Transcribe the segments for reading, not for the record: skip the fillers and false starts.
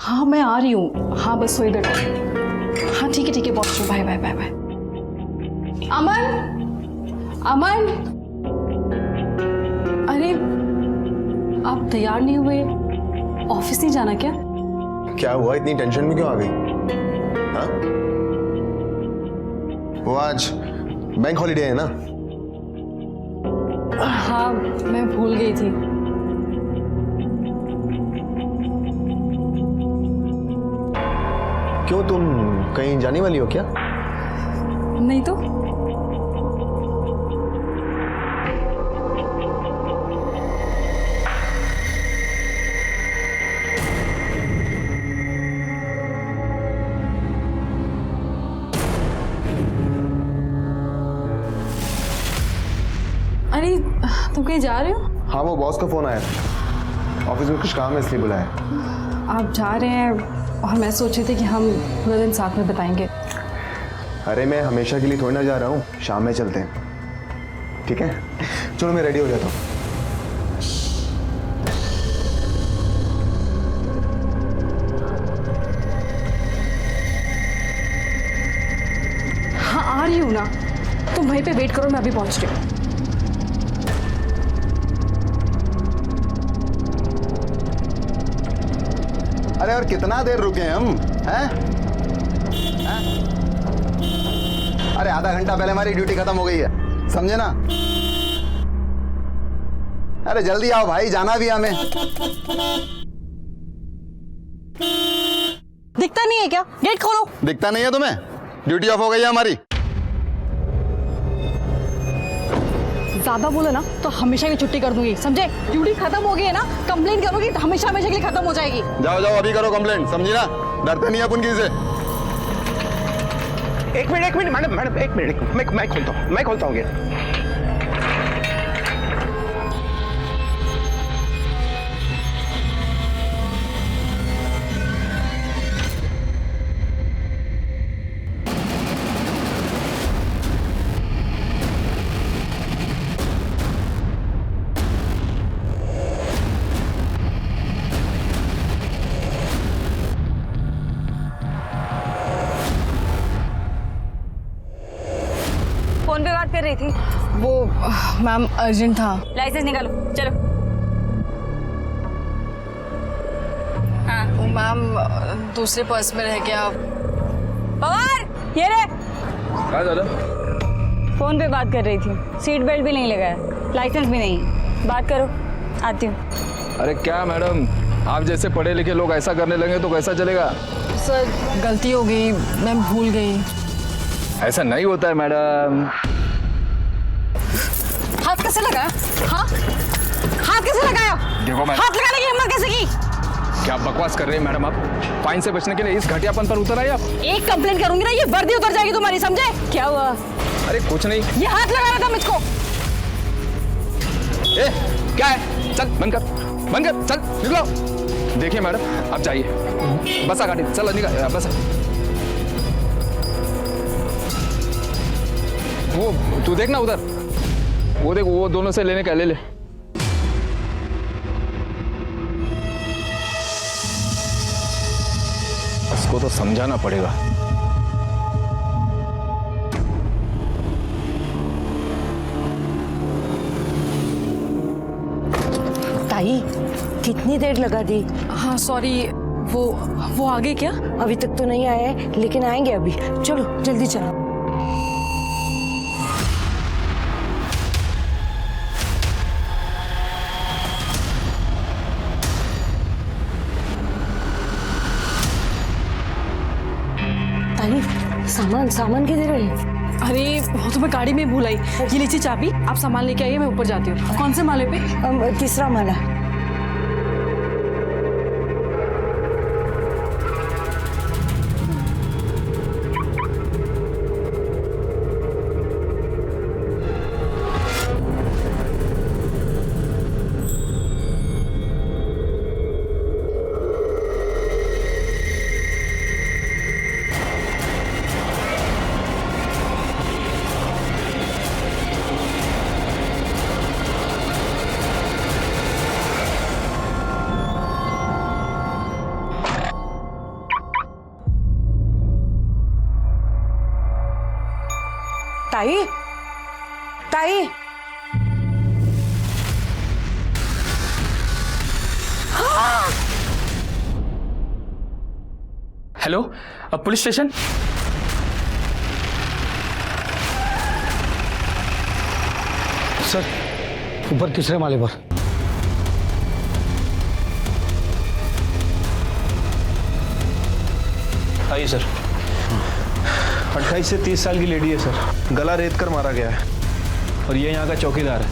हाँ मैं आ रही हूँ, हाँ बस थोड़ी देर। हाँ ठीक है पहुँच रही हूँ, बाय बाय बाय बाय। अमन, अमन, अरे आप तैयार नहीं हुए? ऑफिस नहीं जाना क्या? क्या हुआ, इतनी टेंशन में क्यों आ गई? हाँ? वो आज बैंक हॉलिडे है ना? हाँ मैं भूल गई थी। क्यों, तुम कहीं जाने वाली हो क्या? नहीं तो। अरे तुम कहीं जा रहे हो? हाँ, वो बॉस का फोन आया था, ऑफिस में कुछ काम है इसलिए बुलाया। आप जा रहे हैं और मैं सोच रही थी कि हम पूरा दिन साथ में बिताएंगे। अरे मैं हमेशा के लिए थोड़ी ना जा रहा हूँ, शाम में चलते हैं, ठीक है? चलो मैं रेडी हो जाता हूँ। हाँ आ रही हूँ ना, तुम वहीं पे वेट करो, मैं अभी पहुँच रही हूँ। अरे और कितना देर रुके हम हैं? अरे आधा घंटा पहले हमारी ड्यूटी खत्म हो गई है, समझे ना? अरे जल्दी आओ भाई, जाना भी हमें। दिखता नहीं है क्या? गेट खोलो। दिखता नहीं है तुम्हें? ड्यूटी ऑफ हो गई है हमारी। ज्यादा बोले ना तो हमेशा की छुट्टी कर दूंगी, समझे? ड्यूटी खत्म हो गई है ना, कंप्लेन करोगी तो हमेशा हमेशा के लिए खत्म हो जाएगी। जाओ जाओ अभी करो कंप्लेंट, समझी ना? डरते नहीं अपन किसी से। एक मिनट मैडम एक मिनट, मैं खोलता हूँ गेट। फोन पे बात कर रही थी। वो मैम अर्जेंट था। लाइसेंस निकालो, चलो। हाँ वो मैम दूसरे पर्स में रह गया। पवार, ये रे। क्या दादा? फोन पे बात कर रही थी, सीट बेल्ट भी नहीं लगाया, लाइसेंस भी नहीं। बात करो, आती हूँ। अरे क्या मैडम, आप जैसे पढ़े लिखे लोग ऐसा करने लगे तो कैसा चलेगा? सर गलती हो गई, मैं भूल गई। ऐसा नहीं होता है मैडम। हाथ कैसे लगाया? हाँ हाथ कैसे लगाया? देखो मैडम, हाथ लगाने की हिम्मत कैसे की? क्या बकवास कर रहे हैं मैडम आप? फाइन से बचने के लिए इस घटियापन पर उतर आए आप? एक कंप्लेंट करूंगी ना, ये वर्दी उतर जाएगी तुम्हारी, समझे? क्या हुआ? अरे कुछ नहीं। ये हाथ लगाना था मुझको। ए, क्या है? चल बंद कर, चल निकलो। देखिए मैडम, आप जाइए, बसा गाड़ी, चल निकल, बस। वो तू देखना उधर, वो देख, वो दोनों से लेने का ले ले। उसको तो समझाना पड़ेगा। ताई, कितनी देर लगा दी? हाँ सॉरी, वो आगे क्या? अभी तक तो नहीं आया है, लेकिन आएंगे अभी। चलो जल्दी चलो। ताई, सामान किधर है? अरे वो तो मैं गाड़ी में भूल आई। ये लीजिए चाबी, आप सामान लेके आइए, मैं ऊपर जाती हूँ। कौन से माले पे? तीसरा माला। ताई ताई हेलो, पुलिस स्टेशन। सर ऊपर तीसरे माले पर। आइए सर। 28 से 30 साल की लेडी है सर, गला रेत कर मारा गया है और ये यहाँ का चौकीदार है।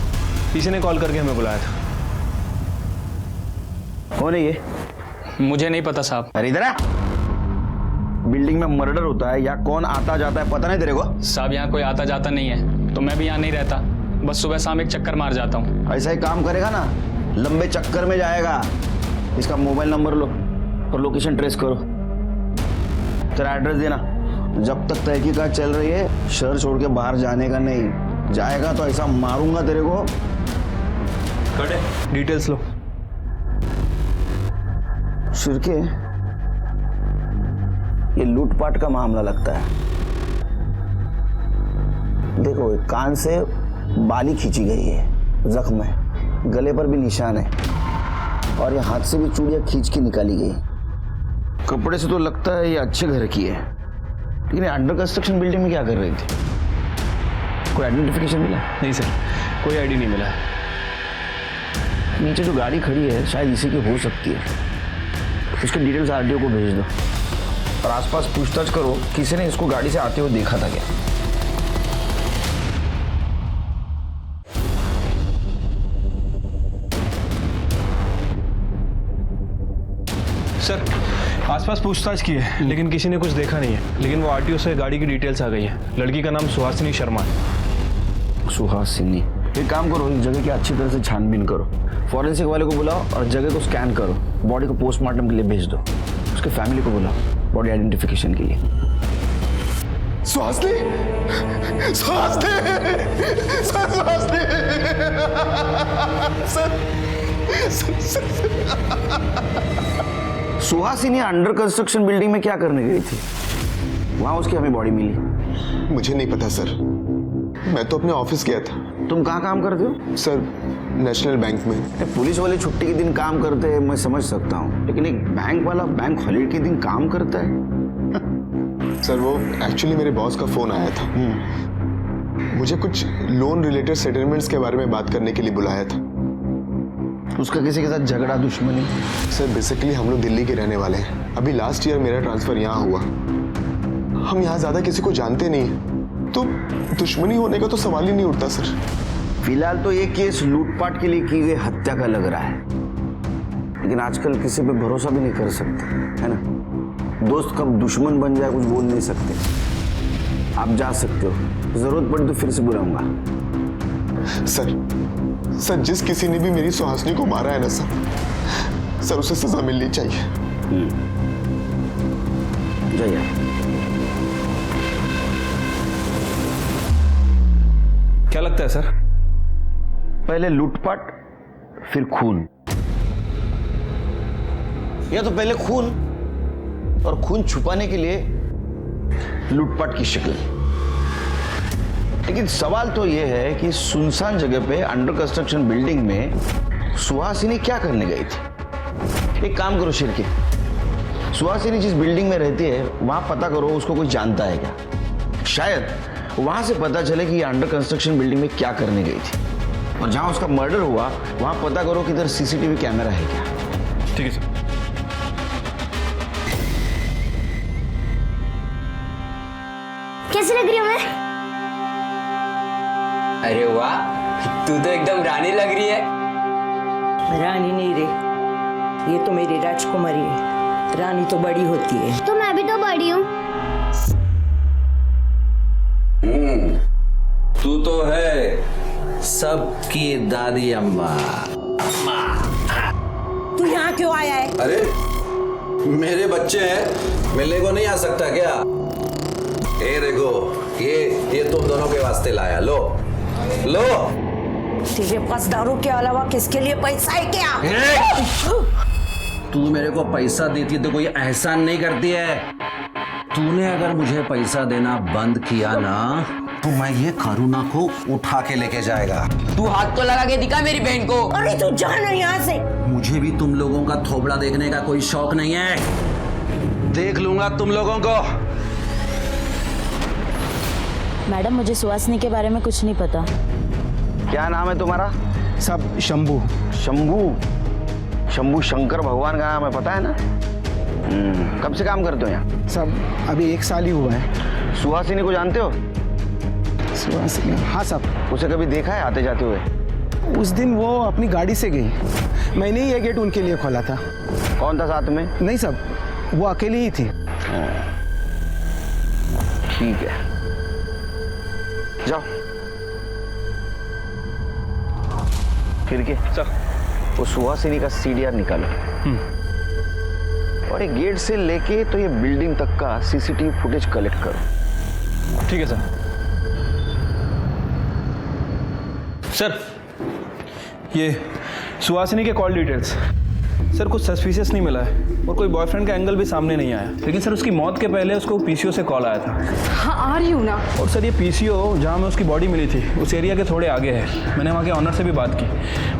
किसी ने कॉल करके हमें बुलाया था। कौन है ये? मुझे नहीं पता साहब। अरे इधर आ। बिल्डिंग में मर्डर होता है या कौन आता जाता है पता नहीं तेरे को? साहब यहाँ कोई आता जाता नहीं है, तो मैं भी यहाँ नहीं रहता, बस सुबह शाम एक चक्कर मार जाता हूँ। ऐसा ही काम करेगा ना, लंबे चक्कर में जाएगा। इसका मोबाइल नंबर लो और लोकेशन ट्रेस करो। तेरा एड्रेस देना। जब तक तहकीकात चल रही है शहर छोड़ के बाहर जाने का नहीं। जाएगा तो ऐसा मारूंगा तेरे को। कटे डिटेल्स लो। शिरके, ये लूटपाट का मामला लगता है। देखो कान से बाली खींची गई है, जख्म है, गले पर भी निशान है और ये हाथ से भी चूड़ियां खींच के निकाली गई। कपड़े से तो लगता है ये अच्छे घर की है, लेकिन अंडर कंस्ट्रक्शन बिल्डिंग में क्या कर रही थी? कोई आइडेंटिफिकेशन मिला? नहीं सर, कोई आईडी नहीं मिला। नीचे जो गाड़ी खड़ी है शायद इसी की हो सकती है। उसके डिटेल्स आरटीओ को भेज दो और आसपास पूछताछ करो किसी ने इसको गाड़ी से आते हुए देखा था क्या। सर आसपास पूछताछ की है लेकिन किसी ने कुछ देखा नहीं है, लेकिन वो आरटीओ से गाड़ी की डिटेल्स आ गई है। लड़की का नाम सुहासिनी शर्मा है। सुहासिनी? एक काम करो, इस जगह की अच्छी तरह से छानबीन करो, फॉरेंसिक वाले को बुलाओ और जगह को स्कैन करो, बॉडी को पोस्टमार्टम के लिए भेज दो, उसके फैमिली को बुलाओ बॉडी आइडेंटिफिकेशन के लिए। Suhasini, Suhasini under construction building में क्या करने गई थी? वहां उसकी हमें बॉडी मिली। मुझे नहीं पता सर, मैं तो अपने ऑफिस गया था। तुम कहाँ काम करते हो? सर नेशनल बैंक में। पुलिस वाले छुट्टी के दिन काम करते हैं मैं समझ सकता हूँ, लेकिन एक बैंक वाला बैंक हॉलीडे के दिन काम करता है? सर वो एक्चुअली मेरे बॉस का फोन आया था। मुझे कुछ लोन रिलेटेड सेटलमेंट्स के बारे में बात करने के लिए बुलाया था। उसका किसी के साथ झगड़ा दुश्मनी? सर बेसिकली हम लोग दिल्ली के रहने वाले हैं। अभी लास्ट ईयर मेरा ट्रांसफर यहाँ हुआ। हम यहाँ ज्यादा किसी को जानते नहीं, तो दुश्मनी होने का तो सवाल ही नहीं उठता सर। फिलहाल तो ये केस लूटपाट के लिए की गई हत्या का लग रहा है, लेकिन आजकल किसी पे भरोसा भी नहीं कर सकते, है ना? दोस्त कब दुश्मन बन जाए कुछ बोल नहीं सकते। आप जा सकते हो, जरूरत पड़ी तो फिर से बुलाऊंगा। सर जिस किसी ने भी मेरी सुहासिनी को मारा है ना सर उसे सजा मिलनी चाहिए। जाइए। क्या लगता है सर? पहले लूटपाट फिर खून, या तो पहले खून और खून छुपाने के लिए लूटपाट की शक्ल। लेकिन सवाल तो यह है कि सुनसान जगह पे अंडर कंस्ट्रक्शन बिल्डिंग में सुहासिनी क्या करने गई थी? एक काम करो शिरके, सुहासिनी जिस बिल्डिंग में रहती है वहां पता करो उसको कोई जानता है क्या। शायद वहां से पता चले कि ये अंडर कंस्ट्रक्शन बिल्डिंग में क्या करने गई थी, और जहां उसका मर्डर हुआ वहां पता करो कि इधर सीसीटीवी कैमरा है क्या। ठीक है सर। कैसी लग रही हूँ मैं? अरे वाह, तू तो एकदम रानी लग रही है। रानी नहीं रे, ये तो मेरी राजकुमारी है। रानी तो बड़ी होती है। तो मैं भी तो बड़ी हूँ। तू तो है सबकी दादी अम्मा। तू यहाँ क्यों आया है? अरे मेरे बच्चे हैं, मिलने को नहीं आ सकता क्या? ए देखो, ये तुम दोनों के वास्ते लाया, लो लो। तेरे पास दारू के अलावा किसके लिए पैसा है क्या? तू मेरे को पैसा देती तो कोई एहसान नहीं करती है। तूने अगर मुझे पैसा देना बंद किया ना तो मैं ये करुणा को उठा के लेके जाएगा। तू हाथ तो लगा के दिखा मेरी बहन को। अरे तू जा ना यहाँ से। मुझे भी तुम लोगों का थोबड़ा देखने का कोई शौक नहीं है। देख लूंगा तुम लोगों को। मैडम मुझे सुहासिनी के बारे में कुछ नहीं पता। क्या नाम है तुम्हारा? सब शंभू। शंभू? शंभू शंकर भगवान का नाम है, पता है ना? कब से काम करते हो यहाँ? सब अभी 1 साल ही हुआ है। सुहासिनी को जानते हो? सुहासिनी? हाँ सब। उसे कभी देखा है आते जाते हुए? उस दिन वो अपनी गाड़ी से गई, मैंने ही ये गेट उनके लिए खोला था। कौन था साथ में? नहीं सब, वो अकेली ही थी। ठीक है, जाओ फिर के सर। वो सुहासिनी का सीडीआर निकालो और एक गेट से लेके तो ये बिल्डिंग तक का सीसीटीवी फुटेज कलेक्ट करो। ठीक है सर। सर ये सुहासिनी के कॉल डिटेल्स सर, कुछ सस्पिशियस नहीं मिला है और कोई बॉयफ्रेंड का एंगल भी सामने नहीं आया। लेकिन सर उसकी मौत के पहले उसको पीसीओ से कॉल आया था। हाँ आ रही हूँ ना। और सर ये पीसीओ जहाँ में उसकी बॉडी मिली थी उस एरिया के थोड़े आगे है। मैंने वहाँ के ऑनर से भी बात की,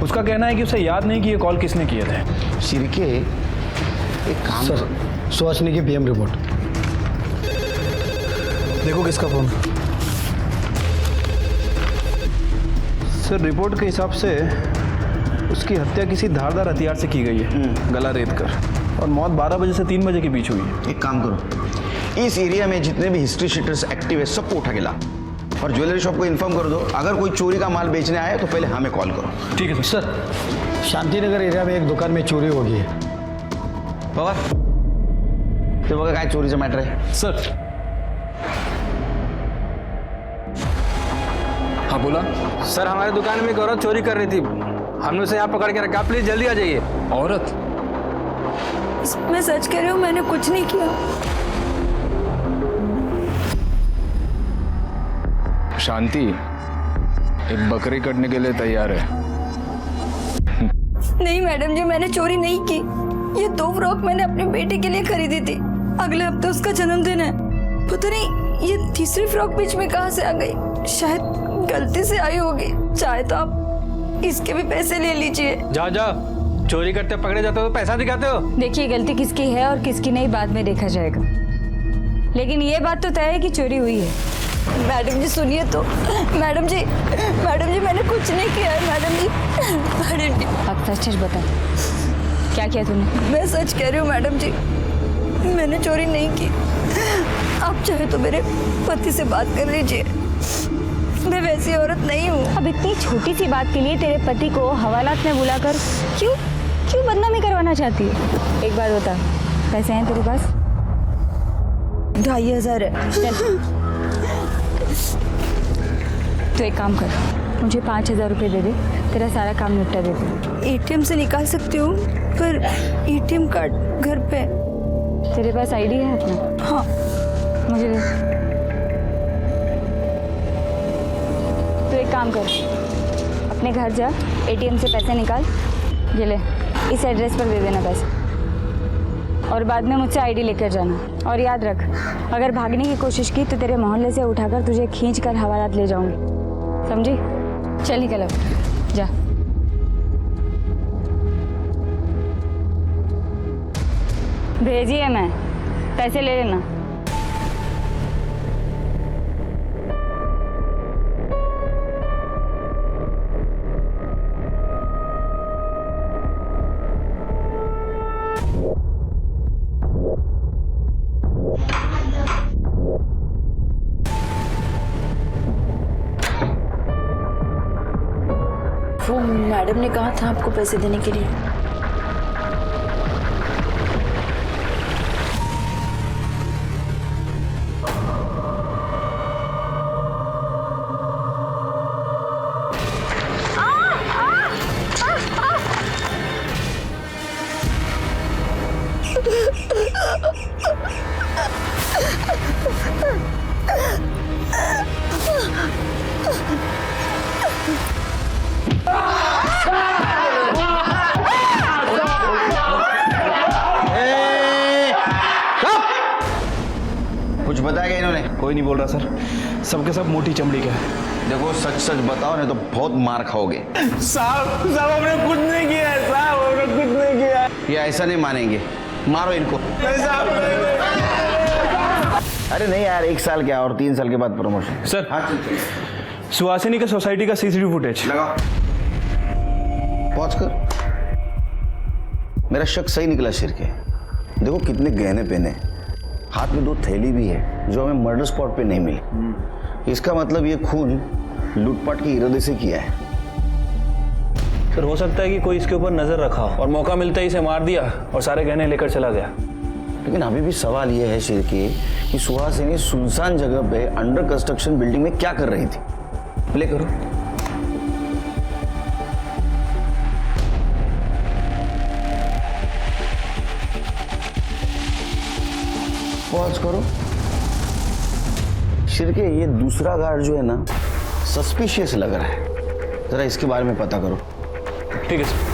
उसका कहना है कि उसे याद नहीं कि ये कॉल किसने किए थे। शिरके एक काम सर सुहासिनी की पीएम रिपोर्ट देखो किसका फोन। सर रिपोर्ट के हिसाब से उसकी हत्या किसी धारदार हथियार से की गई है, गला रेत कर, और मौत 12 बजे से 3 बजे के बीच हुई है। एक काम करो, इस एरिया में जितने भी हिस्ट्री शीटर्स एक्टिव है सबको उठा के ला और ज्वेलरी शॉप को इन्फॉर्म कर दो। अगर कोई चोरी का माल बेचने आए तो पहले हमें कॉल करो। ठीक है सर। शांतिनगर एरिया में एक दुकान में चोरी हो गई है। बाबा तो बघा काय चोरीचं मॅटर आहे सर। हाँ बोला। सर हमारे दुकान में एक औरत चोरी कर रही थी, हमने उसे यहाँ पकड़ के रखा, प्लीज जल्दी आ जाइए। औरत? मैं सच कह रही हूँ, मैंने कुछ नहीं किया। शांति एक बकरी कटने के लिए तैयार है। नहीं मैडम जी, मैंने चोरी नहीं की। ये 2 फ्रॉक मैंने अपने बेटे के लिए खरीदी थी, अगले हफ्ते उसका जन्मदिन है। पता नहीं ये तीसरी फ्रॉक बीच में कहाँ से आ गई, शायद गलती से आई होगी। चाहे तो आप इसके भी पैसे ले लीजिए। जाओ जाओ, चोरी करते पकड़े जाते हो तो पैसा दिखाते हो। देखिए गलती किसकी है और किसकी नहीं बाद में देखा जाएगा, लेकिन ये बात तो तय है कि चोरी हुई है। मैडम जी सुनिए तो। मैडम जी मैंने कुछ नहीं किया है। मैडम जी आप सच बता, क्या किया तूने? मैं सच कह रही हूँ मैडम जी, मैंने चोरी नहीं की। आप चाहे तो मेरे पति से बात कर लीजिए, मैं वैसी औरत नहीं हूँ। अब इतनी छोटी सी बात के लिए तेरे पति को हवालात में बुलाकर क्यों बदनामी करवाना चाहती है? एक बात बता, पैसे हैं तेरे पास? 2500 है। चल तो एक काम कर, मुझे 5000 रुपये दे दे, तेरा सारा काम निपटा दे दे। एटीएम से निकाल सकती हूँ, पर एटीएम कार्ड घर पे। तेरे पास आईडी है अपना? हाँ। मुझे दे। तो एक काम कर, अपने घर जा, एटीएम से पैसे निकाल, ये ले, इस एड्रेस पर दे देना पैसे, और बाद में मुझसे आईडी लेकर जाना। और याद रख, अगर भागने की कोशिश की तो तेरे मोहल्ले से उठाकर तुझे खींच कर हवालात ले जाऊंगी, समझी? चल निकल अब, जा। भेजिए, मैं पैसे ले लेना। वो मैडम ने कहा था आपको पैसे देने के लिए। बताया क्या इन्होंने? कोई नहीं बोल रहा सर, सबके सब मोटी चमड़ी के है। देखो सच सच बताओ नहीं तो बहुत मार खाओगे। साहब हमने कुछ नहीं किया है साहब, हमने कुछ नहीं किया है। ये ऐसा नहीं मानेंगे, मारो इनको। अरे नहीं यार, 1 साल क्या और 3 साल के बाद प्रमोशन। सर हाँ सुहासिनी के सोसाइटी का सीसीटीवी फुटेज लगाओ, पहुंच कर। मेरा शक सही निकला शिरके। देखो कितने गहने पहने, हाथ में 2 थैली भी है जो हमें मर्डर स्पॉट पे नहीं मिली। इसका मतलब ये खून लूटपाट के इरादे से किया है। सर हो सकता है कि कोई इसके ऊपर नजर रखा हो और मौका मिलता ही इसे मार दिया और सारे गहने लेकर चला गया। लेकिन अभी भी सवाल यह है शिरके कि सुहासिनी सुनसान जगह पे अंडर कंस्ट्रक्शन बिल्डिंग में क्या कर रही थी? प्ले करो। पॉज करो। शिरके ये दूसरा गार्ड जो है ना सस्पिशियस लग रहा है, जरा इसके बारे में पता करो। ठीक है सर।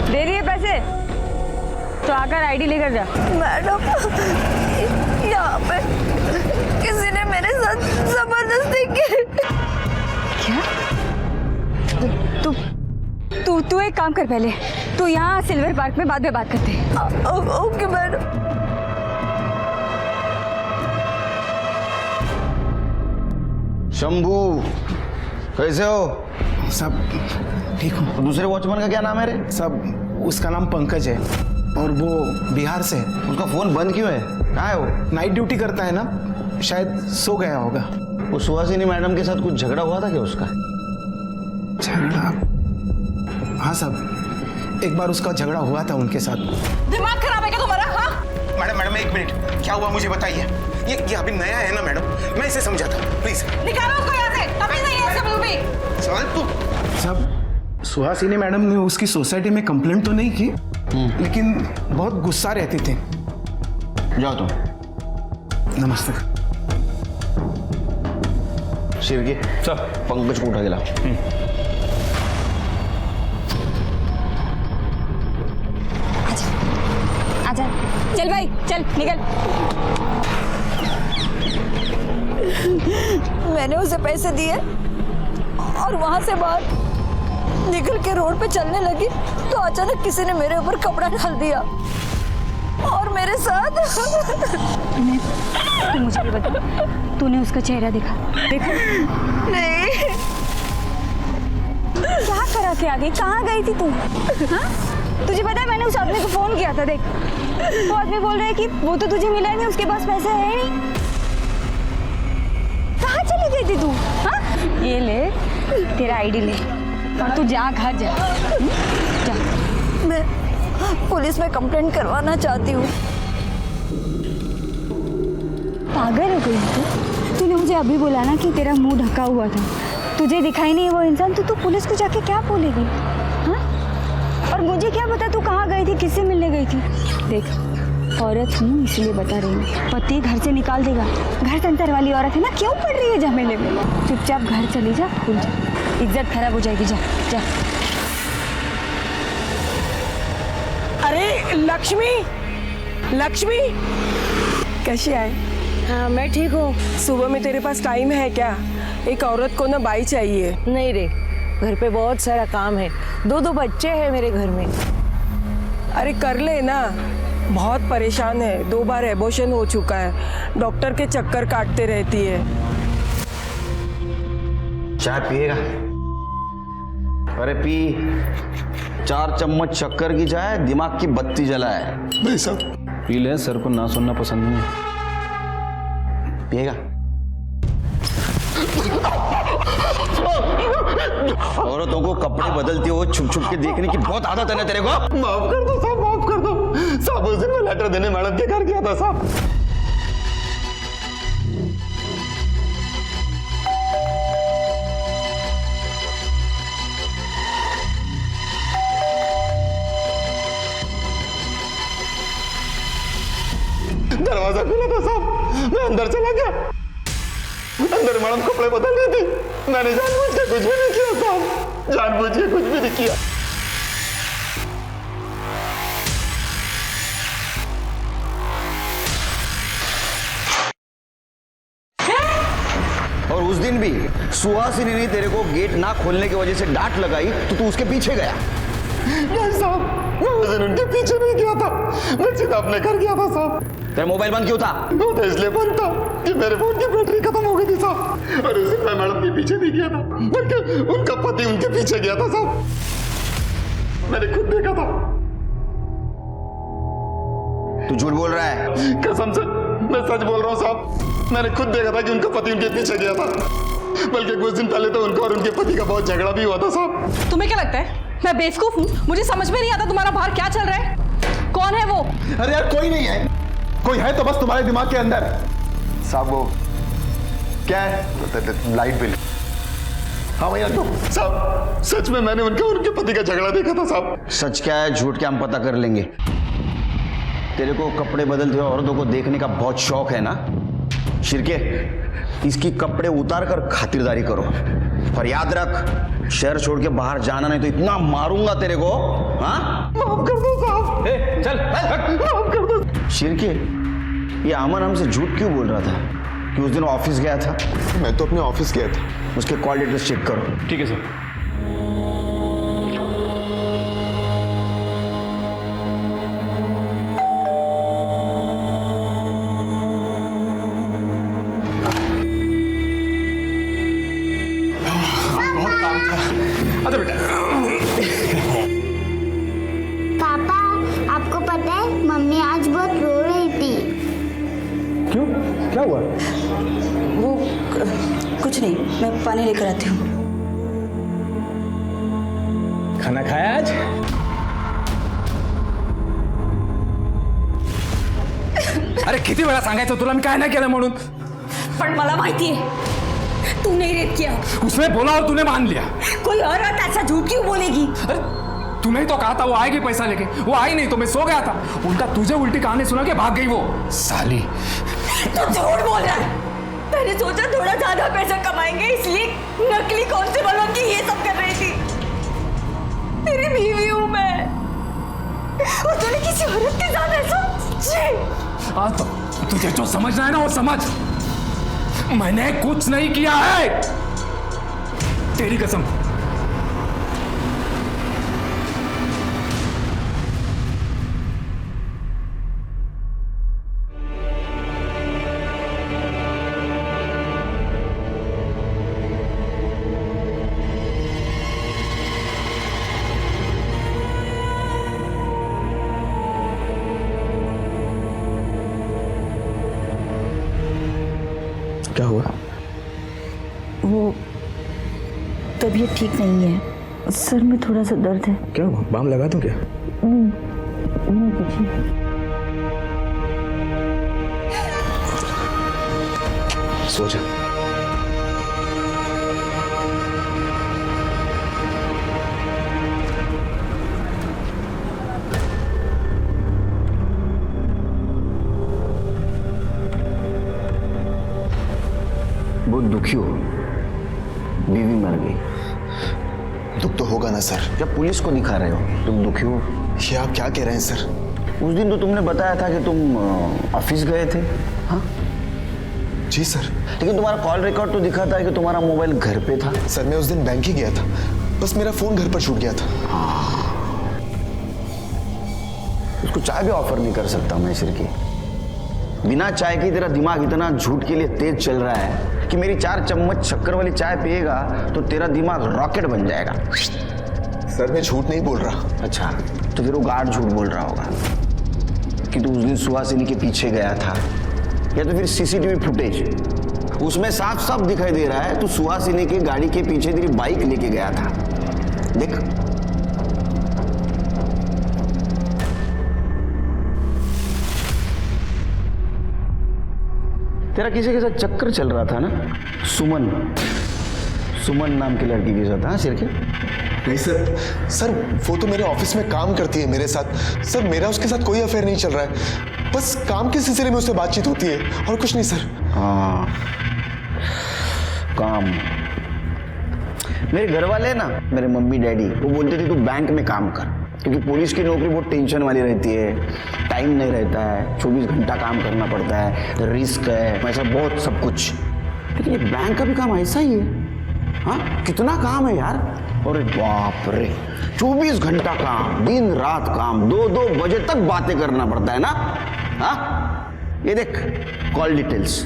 दे रही है पैसे तो आकर आईडी लेकर जा। मैडम यहाँ पे किसी ने मेरे साथ जबरदस्ती की। क्या? तू एक काम कर, पहले तू यहाँ सिल्वर पार्क में बाद में बात करते हैं। Okay madam. शंभू कैसे हो? सब ठीक हूँ। दूसरे वॉचमैन का क्या नाम है रे? सब उसका नाम पंकज है और वो बिहार से है। उसका फोन बंद क्यों है? कहाँ है वो? नाइट ड्यूटी करता है ना, शायद सो गया होगा। वो सुहासिनी मैडम के साथ कुछ झगड़ा हुआ था क्या उसका? झगड़ा? हाँ साहब, एक बार उसका झगड़ा हुआ था उनके साथ। दिमाग खराब है क्या तुम्हारा? हाँ मैडम 1 मिनट, क्या हुआ मुझे बताइए। ये अभी नया है ना मैडम, मैं इसे समझा था, प्लीज निकालो उसको यहाँ से। तभी नहीं है सब भी। सवाल तो सब सुहासिनी मैडम ने उसकी सोसाइटी में कंप्लेंट तो नहीं की, लेकिन बहुत गुस्सा रहती थी। जाओ तुम। नमस्ते। शिरके सर पंकज को उठा के लाओ। आजा, चल भाई चल निकल। मैंने उसे पैसे दिए और वहां से बाहर निकल के रोड पे चलने लगी तो अचानक किसी ने मेरे ऊपर कपड़ा डाल दिया और मेरे साथ। तू मुझे भी बता, तूने उसका चेहरा देखा? नहीं। क्या करा के आ गई? कहाँ गई थी तू? हाँ? तुझे पता है मैंने उस आदमी को फोन किया था, देख वो आदमी बोल रहा है कि वो तो तुझे मिला नहीं, उसके पास पैसे है नहीं। कहाँ चली गई थी तू? हाँ? ये ले तेरा आईडी ले और तू जा घर जा। जा। मैं पुलिस में कंप्लेंट करवाना चाहती हूँ। पागल हो गई तू? तूने मुझे अभी बोला ना कि तेरा मुंह ढका हुआ था, तुझे दिखाई नहीं वो इंसान, तो तू पुलिस को जाके क्या बोलेगी? हाँ? और मुझे क्या पता तू कहाँ गई थी, किससे मिलने गई थी? देख औरत हूँ इसलिए बता रही हूँ, पति घर से निकाल देगा। घर संसार वाली औरत है ना, क्यों पड़ रही है झमेले में? चुपचाप घर चली जा, भूल जा, इज्जत खराब हो जाएगी। जा जा। अरे लक्ष्मी, लक्ष्मी कैसी है? हाँ मैं ठीक हूँ। सुबह में तेरे पास टाइम है क्या? एक औरत को ना बाई चाहिए। नहीं रे, घर पे बहुत सारा काम है, 2 बच्चे हैं मेरे घर में। अरे कर ले ना, बहुत परेशान है, 2 बार एबॉर्शन हो चुका है, डॉक्टर के चक्कर काटते रहती है। चाय पिएगा? अरे पी। 4 चम्मच शक्कर की चाय दिमाग की बत्ती जलाए। भाई साहब पी ले, सर को ना सुनना पसंद नहीं है। पिएगा? औरतों को कपड़े बदलते हो छुप छुप के देखने की बहुत आदत है ना तेरे को? माफ कर दो साहब, माफ कर दो साहब। उस दिन मैं लेटर देने मैडम के घर गया था साहब। दरवाजा खुला था साहब, मैं अंदर चला गया। अंदर मैडम कपड़े बदल रही थी। मैंने जानबूझ के कुछ भी नहीं किया साहब, जानबूझ के कुछ भी नहीं किया। और उस दिन भी सुहासिनी ने तेरे को गेट ना खोलने की वजह से डांट लगाई तो तू उसके पीछे गया। नहीं साहब, मैं उस दिन उनके पीछे नहीं गया था, मैं सीधा अपने घर गया था साहब। तेरा मोबाइल बंद क्यों था? वो तो इसलिए बंद था कि मेरे फोन की बैटरी खत्म हो गई थी साहब। और उस दिन मैं मैडम के पीछे नहीं गया था, बल्कि उनका पति उनके पीछे गया था साहब। मैंने खुद देखा था। तू झूठ बोल रहा है? कसम से मैं सच बोल रहा हूँ साहब, मैंने खुद देखा था कि उनका पति उनके पीछे गया था। बल्कि कुछ दिन पहले तो उनका और उनके पति का बहुत झगड़ा भी हुआ था साहब। तुम्हें क्या लगता है मैं बेवकूफ हूँ? मुझे समझ में नहीं आता तुम्हारा बाहर क्या चल रहा है। कौन है वो? अरे यार कोई नहीं है, कोई है तो बस तुम्हारे दिमाग के अंदर। साहब वो क्या है? Light bill. हाँ भैया तो साहब सच में मैंने उनके और उनके पति का झगड़ा देखा था साहब। सच क्या है झूठ क्या हम पता कर लेंगे। तेरे को कपड़े बदलते हुए औरतों को देखने का बहुत शौक है ना? शिरके, इसकी कपड़े उतार कर खातिरदारी करो और याद रख शहर छोड़ के बाहर जाना नहीं तो इतना मारूंगा तेरे को। हाँ माफ कर दो साहब। चल माफ कर दो। शिरके, ये अमन हमसे झूठ क्यों बोल रहा था कि उस दिन ऑफिस गया था? मैं तो अपने ऑफिस गया था। उसके कॉल डिटेल्स चेक करो। ठीक है सर। अच्छा बेटा। पापा आपको पता है मम्मी आज बहुत रो रही थी। क्यों, क्या हुआ? वो कुछ नहीं, मैं पानी लेकर आती हूँ। खाना खाया आज? अरे किती वेळा सांगायचं तुला मी काय नाही केलं म्हणून? पण मला माहिती है तूने रेप किया। उसने बोला और तूने मान लिया। कोई और ऐसा झूठ क्यों बोलेगी? अरे तूने ही तो कहा था वो आएगी पैसा लेके, वो आई नहीं तो मैं सो गया था। उल्टा तुझे उल्टी कहानी सुना के भाग गई वो साली। तू झूठ बोल रहा है। मैंने सोचा थोड़ा ज्यादा पैसा कमाएंगे इसलिए नकली कांस्टेबल बन के ये सब कर रही थी। तेरी बीवी हूँ मैं और तूने किसी औरत के साथ ऐसा? हाँ तो तुझे जो समझना है ना वो समझ। मैंने कुछ नहीं किया है, तेरी कसम। क्या हुआ? वो तबीयत ठीक नहीं है, सर में थोड़ा सा दर्द है। क्या हुआ? बाम लगा दूं क्या? नहीं कुछ नहीं। सो जा। बहुत दुखी हो, बीवी मर गई। दुख तो होगा ना सर। जब पुलिस को दिखा रहे हो तुम दुखी हो? ये आप क्या कह रहे हैं सर? उस दिन तो तुमने बताया था कि तुम ऑफिस गए थे। हाँ जी सर। लेकिन तुम्हारा कॉल रिकॉर्ड तो दिखा था कि तुम्हारा मोबाइल घर पे था। सर मैं उस दिन बैंक ही गया था, बस मेरा फोन घर पर छूट गया था। उसको चाय भी ऑफर नहीं कर सकता मैं सिर की। बिना चाय के तेरा दिमाग इतना झूठ के लिए तेज चल रहा है कि मेरी 4 चम्मच शक्कर वाली चाय पिएगा तो तेरा दिमाग रॉकेट बन जाएगा। सर मैं झूठ नहीं बोल रहा। अच्छा तो फिर वो गार्ड झूठ बोल रहा होगा कि तू उस दिन सुहासिनी के पीछे गया था, या तो फिर सीसीटीवी फुटेज उसमें साफ साफ दिखाई दे रहा है तू सुहासिनी की गाड़ी के पीछे तेरी बाइक लेके गया था। देख तेरा किसी के साथ चक्कर चल रहा था ना? सुमन नाम की लड़की के साथ। हाँ सिर के? नहीं सर वो तो मेरे ऑफिस में काम करती है मेरे साथ। सर मेरा उसके साथ कोई अफेयर नहीं चल रहा है, बस काम के सिलसिले में उससे बातचीत होती है और कुछ नहीं सर। हाँ काम। मेरे घर वाले ना, मेरे मम्मी डैडी, वो बोलते थे तू बैंक में काम कर, क्योंकि पुलिस की नौकरी बहुत टेंशन वाली रहती है, टाइम नहीं रहता है, 24 घंटा काम करना पड़ता है, रिस्क है, ऐसा बहुत सब कुछ। लेकिन ये बैंक का भी काम ऐसा ही है। हाँ, कितना काम है यार। अरे बाप रे, 24 घंटा काम, दिन रात काम, 2-2 बजे तक बातें करना पड़ता है ना। हाँ, ये देख कॉल डिटेल्स।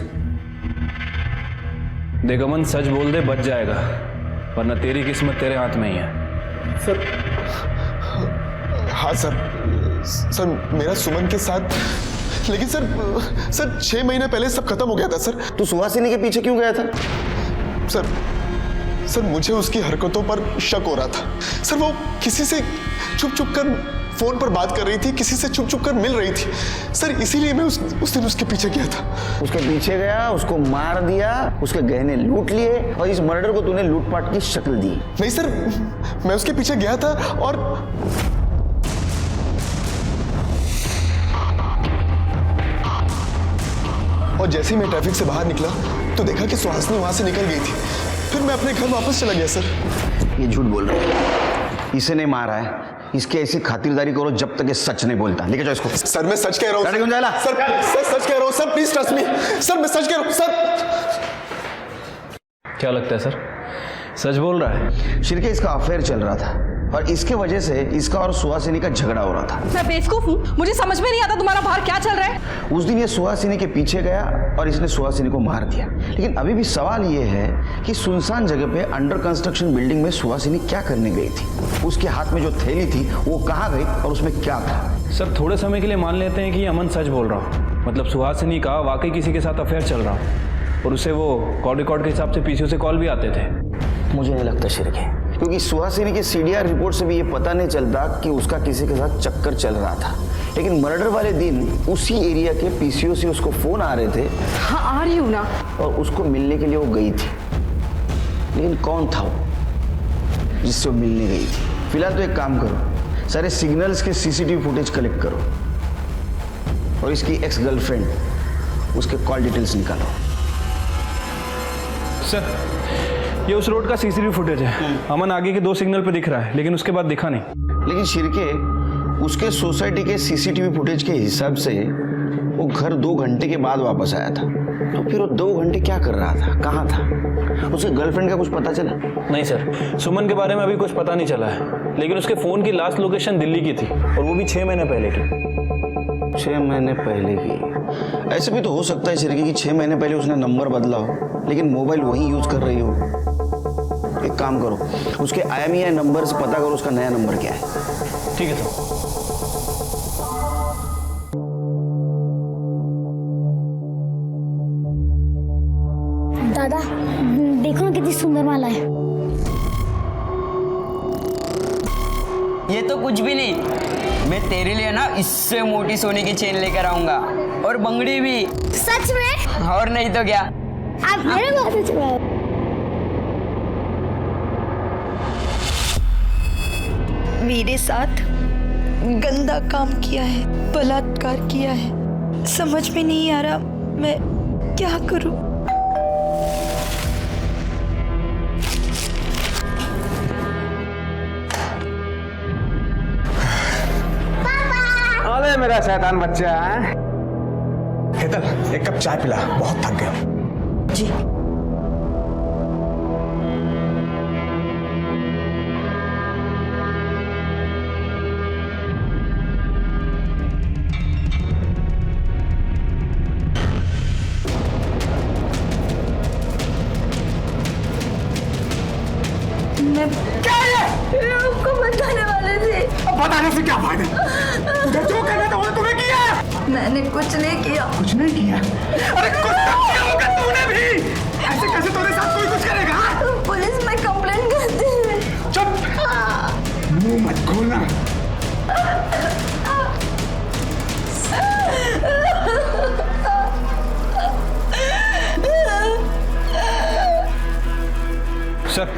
देख अमन, सच बोल दे, बच जाएगा, वरना तेरी किस्मत तेरे हाथ में ही है। सर, हाँ सर, मेरा सुमन के साथ, लेकिन सर 6 महीने पहले सब खत्म हो गया था सर। तू सुहासिनी के पीछे क्यों गया था? सर मुझे उसकी हरकतों पर शक हो रहा था। सर वो किसी से छुप छुप कर फोन पर बात कर रही थी, किसी से छुप छुप कर मिल रही थी सर, इसीलिए मैं उस दिन उसके पीछे गया था। उसके पीछे गया, उसको मार दिया, उसके गहने लूट लिए, और इस मर्डर को तूने लूटपाट की शक्ल दी। नहीं सर, मैं उसके पीछे गया था और जैसे ही मैं ट्रैफिक से बाहर निकला तो देखा कि सुहासिनी वहां से निकल गई थी। फिर मैं अपने घर वापस चला गया सर। ये झूठ बोल रहा है, इसे नहीं मारा है, इसकी ऐसी खातिरदारी करो जब तक ये सच नहीं बोलता। लेके जाओ इसको। सर मैं सच कह रहा हूँ सर, सच कह रहा हूँ sir, please trust me sir, मैं सच कह रहा हूँ सर। क्या लगता है सर, सच बोल रहा है? शिरके, इसका अफेयर चल रहा था और इसके वजह से इसका और सुहासिनी का झगड़ा हो रहा था। मैं बेवकूफ हूँ, मुझे समझ में नहीं आता तुम्हारा बाहर क्या चल रहा है। उस दिन ये सुहासिनी के पीछे गया और इसने सुहासिनी को मार दिया। लेकिन अभी भी सवाल ये है कि सुनसान जगह पे अंडर कंस्ट्रक्शन बिल्डिंग में सुहासिनी क्या करने गई थी? उसके हाथ में जो थैली थी वो कहाँ गई और उसमें क्या था? सर थोड़े समय के लिए मान लेते हैं कि अमन सच बोल रहा हूँ, मतलब सुहासिनी का वाकई किसी के साथ अफेयर चल रहा हूँ और उसे वो कॉल रिकॉर्ड के हिसाब से पीसीओ से कॉल भी आते थे। मुझे नहीं लगता शिरके, क्योंकि सुहासिनी की सीडीआर रिपोर्ट से भी ये पता नहीं चलता कि उसका किसी के साथ चक्कर चल रहा था। लेकिन मर्डर वाले दिन उसी एरिया के पीसीओ से उसको फोन आ रहे थे। हाँ आ रही हूँ ना। और उसको मिलने के लिए वो गई थी, लेकिन कौन था वो जिससे वो मिलने गई थी? फिलहाल तो एक काम करो, सारे सिग्नल्स के सीसीटीवी फुटेज कलेक्ट करो और इसकी एक्स गर्लफ्रेंड उसके कॉल डिटेल्स निकालो। सर ये उस रोड का सीसीटीवी फुटेज है। अमन आगे के 2 सिग्नल पे दिख रहा है, लेकिन उसके बाद दिखा नहीं। लेकिन शिरके, उसके सोसाइटी के सीसीटीवी फुटेज के हिसाब से वो घर 2 घंटे के बाद वापस आया था। तो फिर वो 2 घंटे क्या कर रहा था, कहाँ था? उसके गर्लफ्रेंड का कुछ पता चला? नहीं सर, सुमन के बारे में अभी कुछ पता नहीं चला है, लेकिन उसके फोन की लास्ट लोकेशन दिल्ली की थी और वो भी 6 महीने पहले की। 6 महीने पहले की? ऐसे भी तो हो सकता है शिरके कि 6 महीने पहले उसने नंबर बदला हो, लेकिन मोबाइल वही यूज कर रही हो। एक काम करो, उसके IMEI नंबर से पता करो उसका नया नंबर क्या है। ठीक है सर। दादा देखो ना कितनी सुंदर माला है। ये तो कुछ भी नहीं, मैं तेरे लिए ना इससे मोटी सोने की चेन लेकर आऊंगा और बंगड़ी भी। सच में? और नहीं तो क्या। आप मेरे बात सच में? मेरे साथ गंदा काम किया है, बलात्कार किया है, समझ में नहीं आ रहा मैं क्या करूं। अरे मेरा शैतान बच्चा है। हेतल, एक कप चाय पिला, बहुत थक गया। जी। आपको बताने वाले थे। अब बताने से क्या फायदा? तुझे जो करना था वो तूने किया। मैंने कुछ नहीं किया। कुछ नहीं किया? अरे कुछ तो किया होगा तूने भी। ऐसे कैसे तेरे साथ कोई कुछ करेगा? पुलिस में कंप्लेंट करती है। चुप, मुंह मत खोलना। सर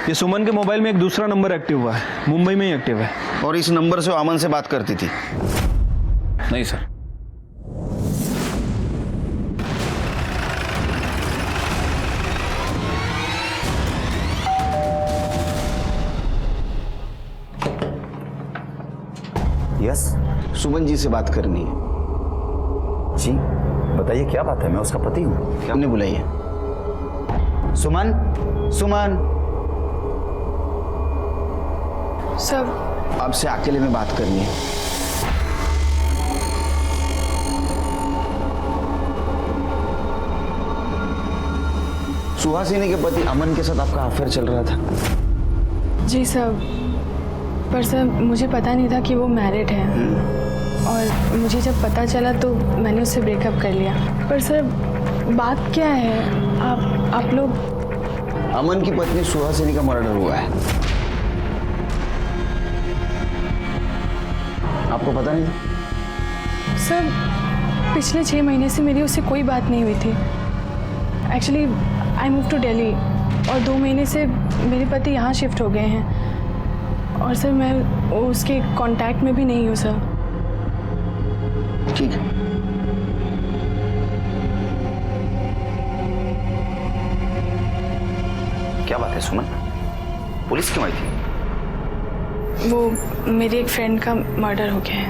ये सुमन के मोबाइल में एक दूसरा नंबर एक्टिव हुआ है, मुंबई में ही एक्टिव है। और इस नंबर से वो अमन से बात करती थी? नहीं सर। सुमन जी से बात करनी है। जी बताइए क्या बात है, मैं उसका पति हूँ। क्या हमने बुलाइए? सुमन, सुमन। सब आपसे अकेले में बात करनी है। सुहासिनी के पति अमन के साथ आपका अफेयर चल रहा था? जी सर, पर सर मुझे पता नहीं था कि वो मैरिड है, और मुझे जब पता चला तो मैंने उससे ब्रेकअप कर लिया। पर सर बात क्या है, आप लोग? अमन की पत्नी सुहासिनी का मर्डर हुआ है। आपको पता नहीं? सर पिछले 6 महीने से मेरी उससे कोई बात नहीं हुई थी। Actually I move to Delhi, और 2 महीने से मेरे पति यहाँ शिफ्ट हो गए हैं, और सर मैं उसके कांटेक्ट में भी नहीं हूँ सर। ठीक है, क्या बात है सुमन, पुलिस क्यों आई थी? वो मेरे एक फ्रेंड का मर्डर हो गया है।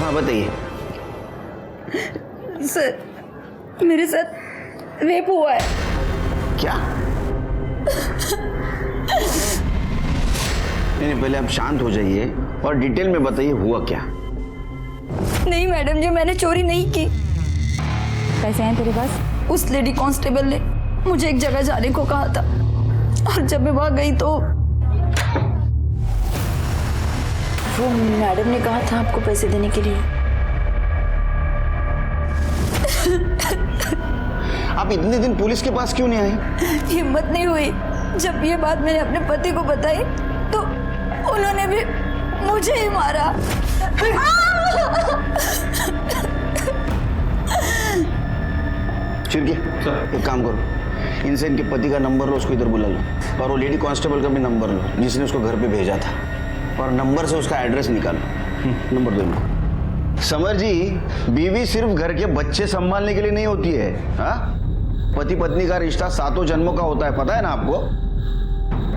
हाँ बताइए। सर मेरे साथ रेप हुआ है। क्या? नहीं, पहले आप शांत हो जाइए और डिटेल में बताइए हुआ क्या। नहीं मैडम जी, मैंने चोरी नहीं की। पैसे हैं तेरे पास? उस लेडी कांस्टेबल ने मुझे एक जगह जाने को कहा था, और जब मैं वहां गई तो वो मैडम ने कहा था आपको पैसे देने के लिए। आप इतने दिन पुलिस के पास क्यों नहीं आई? हिम्मत नहीं हुई। जब ये बात मैंने अपने पति को बताई तो उन्होंने भी मुझे ही मारा। चिरके, एक काम करो, इनसे इनके पति का नंबर लो, उसको इधर बुला लो, और वो लेडी कांस्टेबल का भी नंबर लो जिसने उसको घर पे भेजा था, और नंबर से उसका एड्रेस निकालो। नंबर दो इनको। समर जी, बीवी सिर्फ घर के बच्चे संभालने के लिए नहीं होती है। हाँ, पति पत्नी का रिश्ता 7 जन्मों का होता है, पता है ना आपको?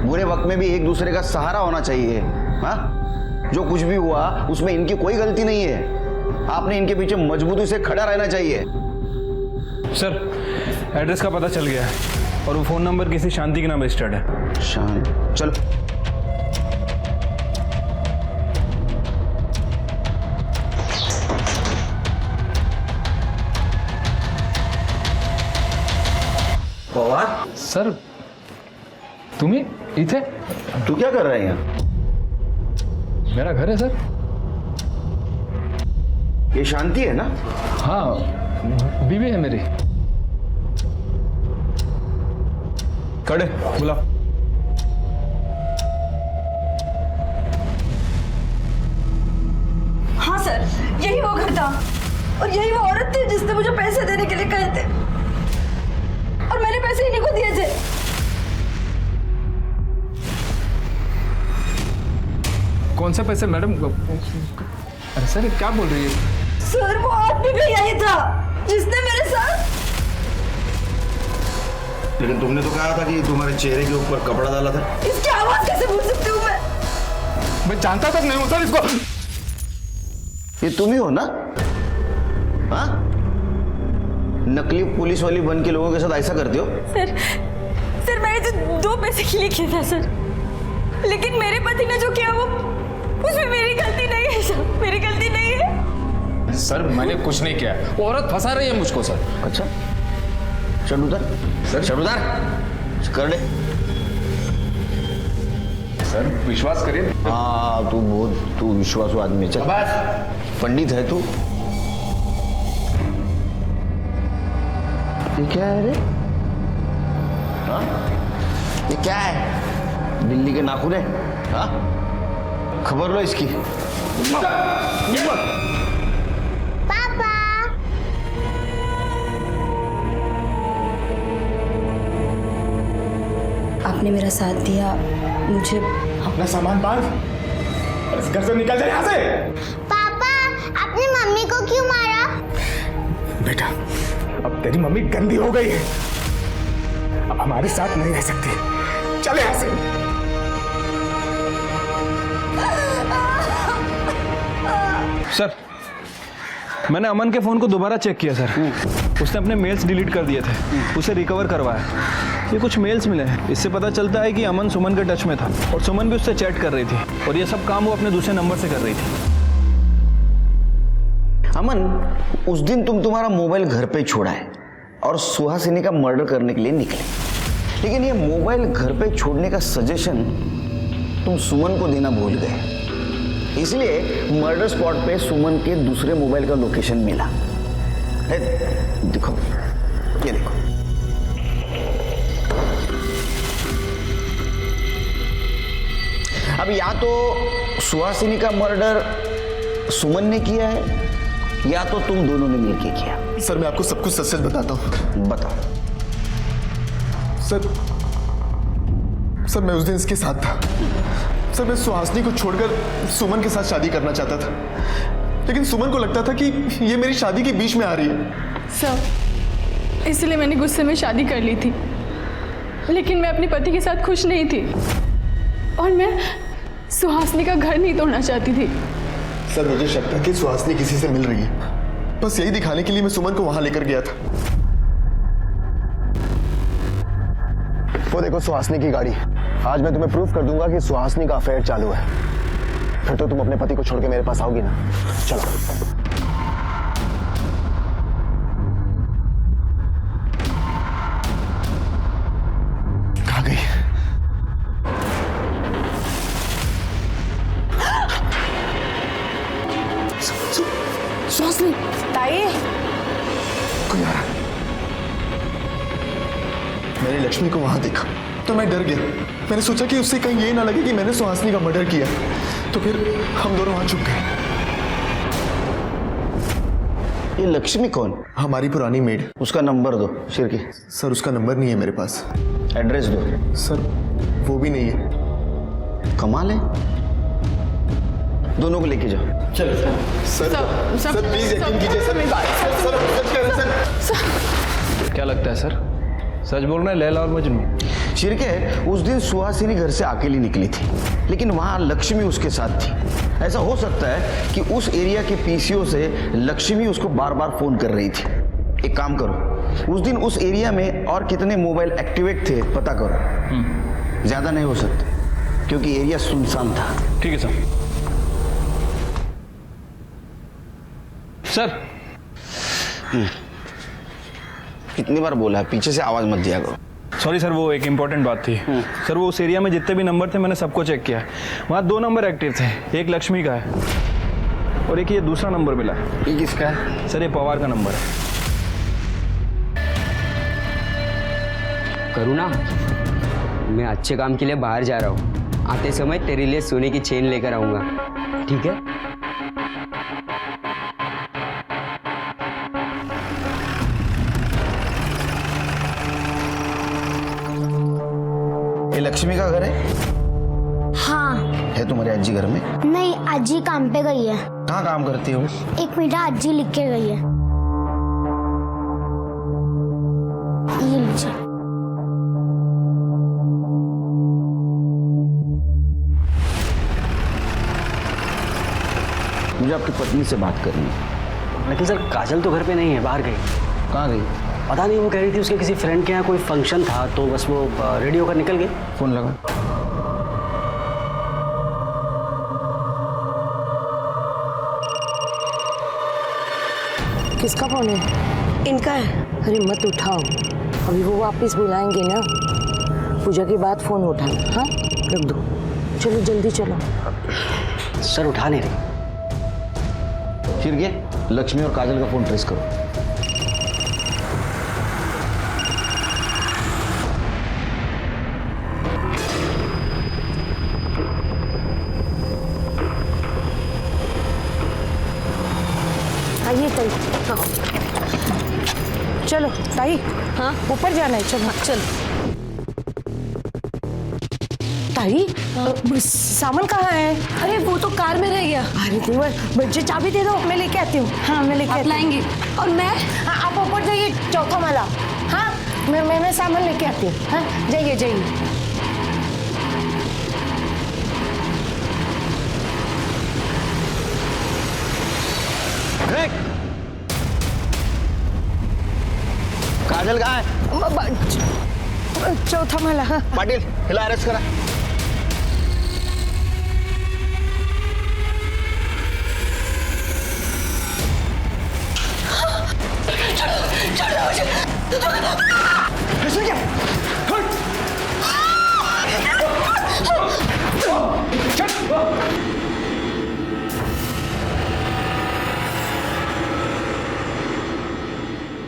बुरे वक्त में भी एक दूसरे का सहारा होना चाहिए। हाँ, जो कुछ भी हुआ उसमें इनकी कोई गलती नहीं है। आपने इनके पीछे मजबूती से खड़ा रहना चाहिए। सर एड्रेस का पता चल गया है, और वो फोन नंबर किसी शांति के नाम रजिस्टर्ड है। शांति, चलो। सर तुम्ही इथे? तू क्या कर रहा है यहाँ? मेरा घर है सर। ये शांति है ना? हाँ, बीवी है मेरी। कड़े बुला। हाँ सर, यही वो घर था, और यही वो औरत थी जिसने मुझे पैसे देने के लिए कहे थे, और मैंने पैसे इन्हीं को दिए थे। कौन से पैसे मैडम? अरे सर क्या बोल रही है? सर वो आदमी भी यही था जिसने मेरे साथ। लेकिन तुमने तो कहा था कि तुम्हारे चेहरे के ऊपर कपड़ा डाला था। इसकी आवाज कैसे भूल सकती हूँ मैं जानता तक नहीं हूँ सर इसको। ये तुम ही हो ना? हाँ, नकली पुलिस वाली बन के लोगों के साथ ऐसा करते हो? सर मैंने तो 2 पैसे के लिए किया था सर, लेकिन मेरे पति ने जो किया वो उसमें मेरी गलती नहीं है सर, मेरी गलती नहीं है। सर मैंने कुछ नहीं किया, वो औरत फंसा रही है मुझको सर। अच्छा, शर्ट उतार सर, शर्ट उतार कर दे सर, विश्वास करिए। हाँ, तू विश्वासू आदमी। चल, पंडित है तू। ये क्या है रे? हाँ, ये क्या है? बिल्ली के नाखून है? हाँ, खबर लो इसकी। पापा, आपने मेरा साथ दिया, मुझे अपना सामान बांध और इस घर से निकल जाए यहाँ से। पापा अपनी बेटा, अब तेरी मम्मी गंदी हो गई है, अब हमारे साथ नहीं रह सकती। चले यहां से। सर, मैंने अमन के फ़ोन को दोबारा चेक किया सर। उसने अपने मेल्स डिलीट कर दिए थे, उसे रिकवर करवाया। ये कुछ मेल्स मिले हैं, इससे पता चलता है कि अमन सुमन के टच में था और सुमन भी उससे चैट कर रही थी और ये सब काम वो अपने दूसरे नंबर से कर रही थी। अमन, उस दिन तुम्हारा मोबाइल घर पे छोड़ा है और सुहासिनी का मर्डर करने के लिए निकले, लेकिन ये मोबाइल घर पे छोड़ने का सजेशन तुम सुमन को देना भूल गए, इसलिए मर्डर स्पॉट पे सुमन के दूसरे मोबाइल का लोकेशन मिला। देखो, ये देखो। अब या तो सुहासिनी का मर्डर सुमन ने किया है या तो तुम दोनों ने मिलकर किया। सर, मैं आपको सब कुछ सच-सच बताता हूँ। बताओ। सर, मैं उस दिन इसके साथ था। सर, मैं सुहासिनी को छोड़कर सुमन के साथ शादी करना चाहता था, लेकिन सुमन को लगता था कि ये मेरी शादी के बीच में आ रही है। सर, इसलिए मैंने गुस्से में शादी कर ली थी, लेकिन मैं अपने पति के साथ खुश नहीं थी और मैं सुहासिनी का घर नहीं तोड़ना चाहती थी। सर, मुझे शक था कि सुहासिनी किसी से मिल रही है, बस यही दिखाने के लिए मैं सुमन को वहां लेकर गया था। वो देखो सुहासिनी की गाड़ी। आज मैं तुम्हें प्रूफ कर दूंगा कि सुहासिनी का अफेयर चालू है, फिर तो तुम अपने पति को छोड़ के मेरे पास आओगी ना। चलो। कहाँ गई? सुहासिनी, ताई, कोई आ रहा। मैंने लक्ष्मी को वहां देखा तो मैं डर गया। मैंने सोचा कि उससे कहीं ये ना लगे कि मैंने सुहासिनी का मर्डर किया, तो फिर हम दोनों वहां छुप गए। ये लक्ष्मी कौन? हमारी पुरानी मेड। उसका नंबर दो शिरकी। सर, उसका नंबर नहीं है मेरे पास। एड्रेस दो। सर, वो भी नहीं है। कमाल है, दोनों को लेके जाओ। चलो सर, प्लीज यकीन कीजिए सर, सच कह रहे हैं सर। क्या लगता है सर, सच बोल रहे हैं लैला और मजनू? शिरके, उस दिन सुहासिनी घर से अकेली निकली थी, लेकिन वहां लक्ष्मी उसके साथ थी। ऐसा हो सकता है कि उस एरिया के पीसीओ से लक्ष्मी उसको बार बार फोन कर रही थी। एक काम करो, उस दिन उस एरिया में और कितने मोबाइल एक्टिवेट थे पता करो। ज्यादा नहीं हो सकते क्योंकि एरिया सुनसान था। ठीक है सर। सर, कितनी बार बोला है पीछे से आवाज मत दिया करो। सॉरी सर, वो एक इम्पॉर्टेंट बात थी। सर, वो उस एरिया में जितने भी नंबर थे मैंने सबको चेक किया। वहाँ 2 नंबर एक्टिव थे, एक लक्ष्मी का है और एक ये दूसरा नंबर मिला है। ये किसका है? सर, ये पवार का नंबर है। करुणा, मैं अच्छे काम के लिए बाहर जा रहा हूँ। आते समय तेरे लिए सोने की चेन लेकर आऊँगा, ठीक है? ये लक्ष्मी का घर है? हाँ। है तुम्हारी अज्जी घर में? नहीं, अज्जी काम पे गई है। कहाँ काम करती हो? एक मीठा अज्जी लिख के गई है। ये लीजिए। मुझे आपकी पत्नी से बात करनी है। लेकिन सर, काजल तो घर पे नहीं है, बाहर गई। कहाँ गई? पता नहीं, वो कह रही थी उसके किसी फ्रेंड के यहाँ कोई फंक्शन था, तो बस वो रेडी होकर निकल गई। फोन लगा। किसका फोन है? इनका है। अरे मत उठाओ, अभी वो वापस बुलाएंगे ना। पूजा के बाद फोन उठाना। हाँ, रख दो। चलो जल्दी चलो। सर, उठा नहीं रही। शिरके, लक्ष्मी और काजल का फोन ट्रेस करो। आइए ताई। हाँ। चलो ताई। हाँ, ऊपर जाना है। चलो चलो। ताई सामान कहाँ है? अरे वो तो कार में रह गया। अरे देवर, मुझे चाबी दे दो, मैं लेके आती हूँ। हाँ मैं लेके आती लाएंगी। और मैं? हाँ आप ऊपर जाइए, चौथा माला। हाँ मैं सामान लेके आती हूँ। हाँ जाइए जाइए। काजल कहाँ है? चौथा माला। पाटिल हिला अरेस्ट करा।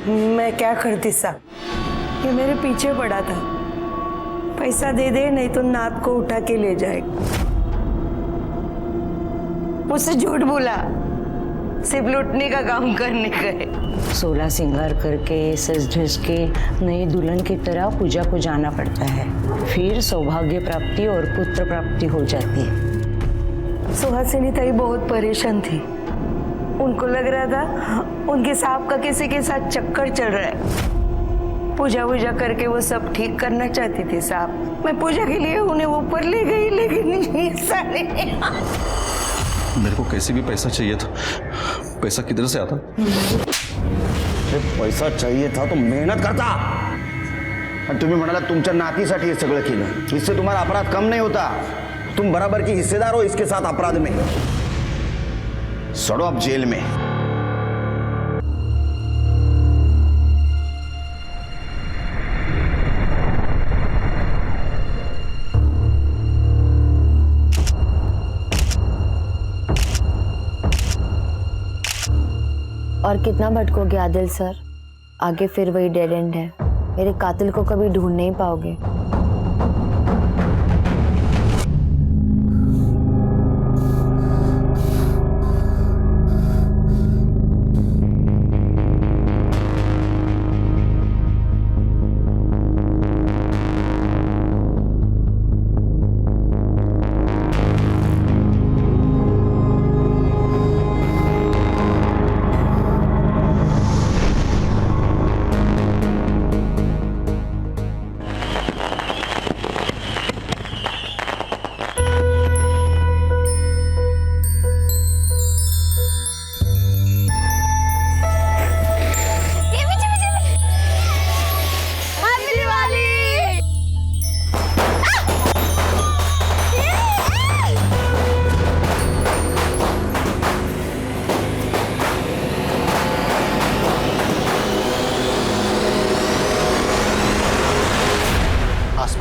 मैं क्या करती साहब, ये मेरे पीछे पड़ा था। पैसा दे दे नहीं तो नात को उठा के ले जाएगा। मुझसे झूठ बोला, सिर्फ लूटने का काम करने गए। 16 श्रृंगार करके सज धज के नई दुल्हन की तरह पूजा को जाना पड़ता है, फिर सौभाग्य प्राप्ति और पुत्र प्राप्ति हो जाती है। सुहासिनी ताई बहुत परेशान थी। उनको लग रहा था उनके सांप का किसी के साथ चक्कर चल रहा है। पूजा वूजा करके वो सब ठीक करना चाहती थी साहब। मैं पूजा के लिए उन्हें ऊपर ले गई, लेकिन ऐसा नहीं। मेरे को कैसे भी पैसा चाहिए था। पैसा किधर से आता? पैसा चाहिए था तो मेहनत करता। आणि तुम्ही म्हणाला तुमच्या नातीसाठी हे सगळं केलं। इससे तुम्हारा अपराध कम नहीं होता। तुम बराबर की हिस्सेदार हो इसके साथ अपराध में। सड़ो अब जेल में। और कितना भटकोगे आदिल सर? आगे फिर वही डेड एंड है। मेरे कातिल को कभी ढूंढ नहीं पाओगे।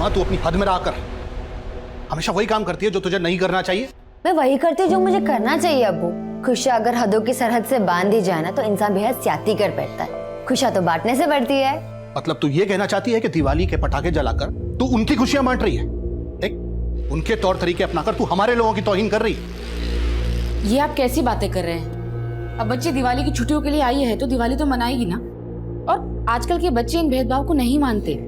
तू अपनी हद में रहकर हमेशा वही काम करती है जो तुझे नहीं करना चाहिए। मैं वही करती हूँ जो मुझे करना चाहिए अब्बू। खुशियाँ अगर हदों की सरहद से बांध दी जाए ना तो इंसान बेहद ज्यादती कर बैठता है। खुशियाँ तो बांटने से बढ़ती है। मतलब तू ये कहना चाहती है कि दिवाली के पटाखे जलाकर तू उनकी खुशियां बांट रही है? देख, उनके तौर तरीके अपनाकर तू हमारे लोगों की तौहीन कर रही है। ये आप कैसी बातें कर रहे हैं? अब बच्चे दिवाली की छुट्टियों के लिए आई है तो दिवाली तो मनाएगी ना। और आजकल के बच्चे इन भेदभाव को नहीं मानते।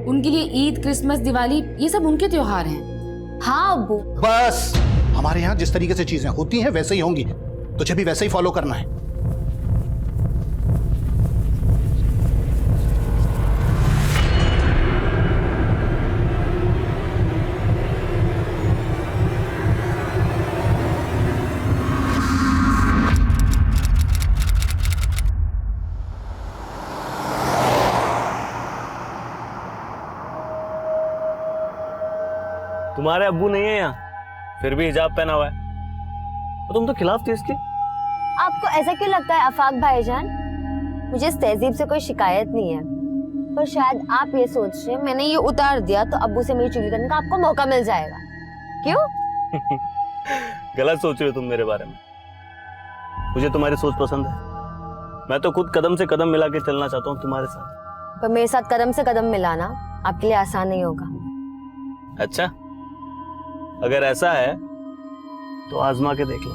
उनके लिए ईद, क्रिसमस, दिवाली ये सब उनके त्योहार हैं। हाँ अब्बू। बस हमारे यहाँ जिस तरीके से चीजें होती हैं वैसे ही होंगी। तुझे भी वैसे ही फॉलो करना है। तुम्हारे अब्बू नहीं है यहाँ, फिर भी हिजाब पहना हुआ है। तो तुम तो खिलाफ थी इसके। आपको ऐसा क्यों लगता है आफाक भाईजान? मुझे इस तहजीब से कोई शिकायत नहीं है, पर शायद आप ये सोच रहे हैं मैंने ये उतार दिया तो अब्बू से मेरी चुगली करने का आपको मौका मिल जाएगा। क्यों? गलत सोच रहे हो तुम मेरे बारे में। मुझे तुम्हारी सोच पसंद है। मैं तो खुद कदम से कदम मिला के चलना चाहता हूँ तुम्हारे साथ। पर मेरे साथ कदम से कदम मिलाना आपके लिए आसान नहीं होगा। अच्छा, अगर ऐसा है तो आजमा के देख लो।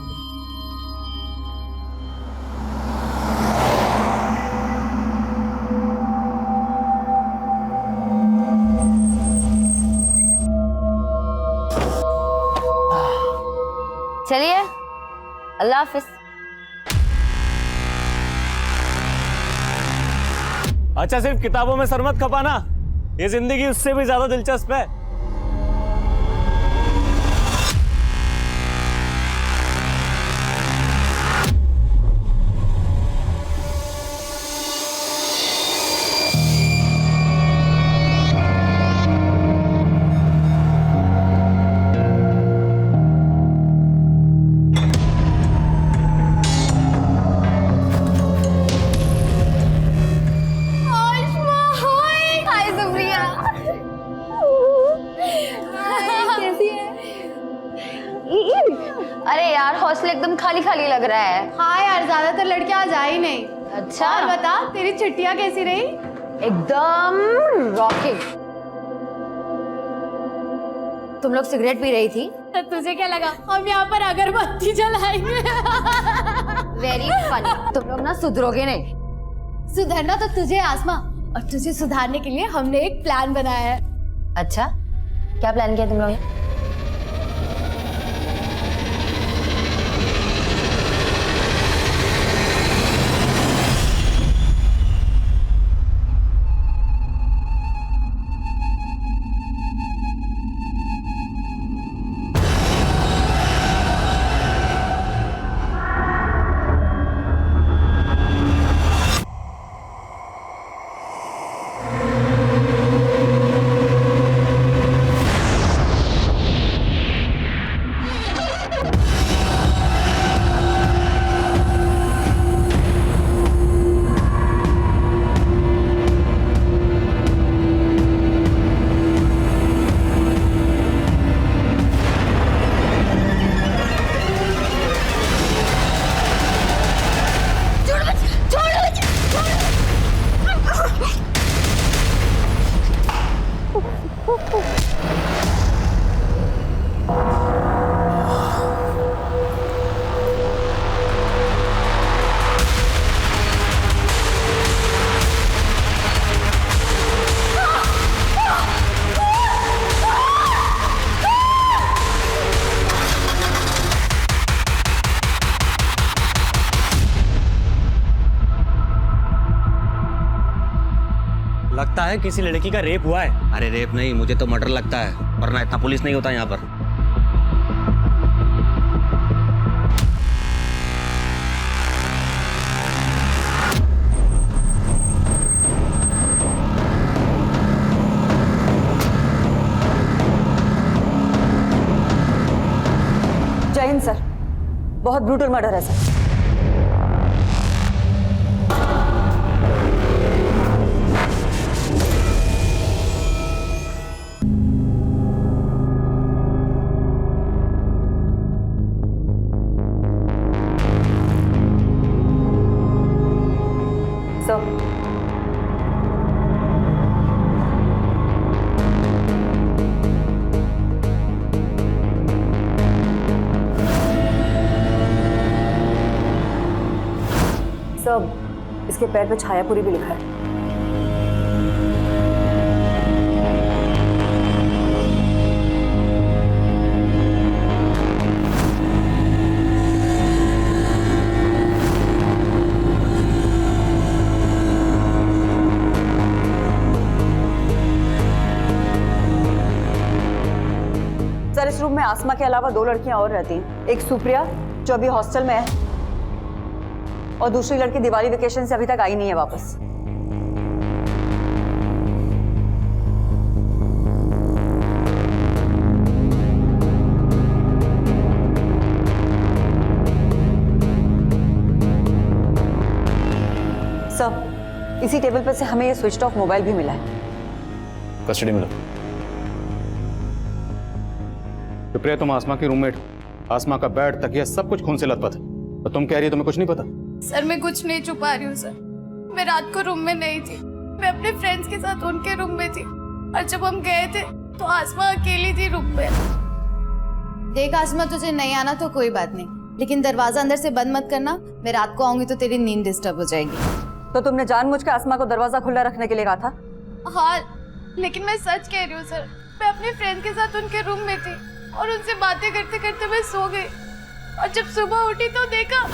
अल्लाह हाफिज। अच्छा, सिर्फ किताबों में सर मत खपाना, ये जिंदगी उससे भी ज्यादा दिलचस्प है। अरे यार, हॉस्टल एकदम खाली खाली लग रहा है। हाँ यार, ज्यादातर लड़कियां आज आई नहीं। अच्छा, और बता, तेरी छुट्टियां कैसी रही? एकदम रॉकिंग। तुम लोग सिगरेट पी रही थी? तो तुझे क्या लगा हम यहाँ पर अगरबत्ती जलाएंगे? Very funny. तुम लोग ना सुधरोगे नहीं। सुधरना तो तुझे आसमा, और तुझे सुधारने के लिए हमने एक प्लान बनाया है। अच्छा, क्या प्लान किया तुम लोग ने? लगता है किसी लड़की का रेप हुआ है। अरे रेप नहीं, मुझे तो मर्डर लगता है, वरना इतना पुलिस नहीं होता यहाँ पर। जय हिंद सर, बहुत ब्रूटल मर्डर है सर। सब इसके पैर पे छायापुरी भी लिखा है। सर, इस रूम में आसमा के अलावा 2 लड़कियां और रहती हैं। एक सुप्रिया जो अभी हॉस्टल में है, और दूसरी लड़की दिवाली वेकेशन से अभी तक आई नहीं है वापस। सर, इसी टेबल पर से हमें ये स्विच ऑफ मोबाइल भी मिला है। कस्टडी में लो। सुप्रिया, तुम आसमा की रूममेट, आसमा का बेड, तकिया सब कुछ खून से लथपथ है, तो तुम कह रही हो तुम्हें कुछ नहीं पता? सर, मैं कुछ नहीं छुपा रही हूँ सर। मैं रात को रूम में नहीं थी, मैं अपने फ्रेंड्स के साथ उनके रूम में थी, और जब हम गए थे तो आसमा अकेली थी रूम पे। देख आसमा, तुझे नहीं आना तो कोई बात नहीं, लेकिन दरवाजा अंदर से बंद मत करना। मैं रात को आऊंगी तो तेरी नींद डिस्टर्ब हो जाएगी। तो तुमने जानबूझ के आसमा को दरवाजा खुला रखने के लिए कहा था? हाँ, लेकिन मैं सच कह रही हूँ सर। मैं अपने फ्रेंड के साथ उनके रूम में थी और उनसे बातें करते करते मैं सो गई। और जब सुबह उठी तो देखा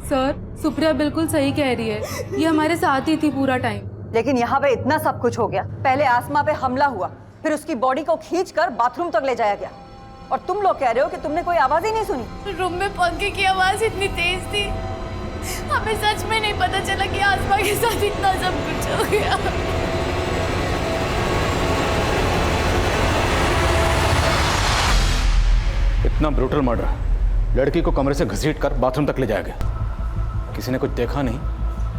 सर, सुप्रिया बिल्कुल सही कह रही है, ये हमारे साथ ही थी पूरा टाइम। लेकिन यहाँ पे इतना सब कुछ हो गया। पहले आसमा पे हमला हुआ, फिर उसकी बॉडी को खींचकर बाथरूम तक ले जाया गया, और तुम लोग कह रहे हो कि तुमने कोई आवाज ही नहीं सुनी। रूम में पंखे की आवाज इतनी तेज थी, हमें सच में नहीं पता चला कि आसमा के साथ इतना सब कुछ हो गया। इतना ब्रूटल मर्डर, लड़की को कमरे से घसीटकर बाथरूम तक ले जाया गया। किसी ने कुछ देखा नहीं,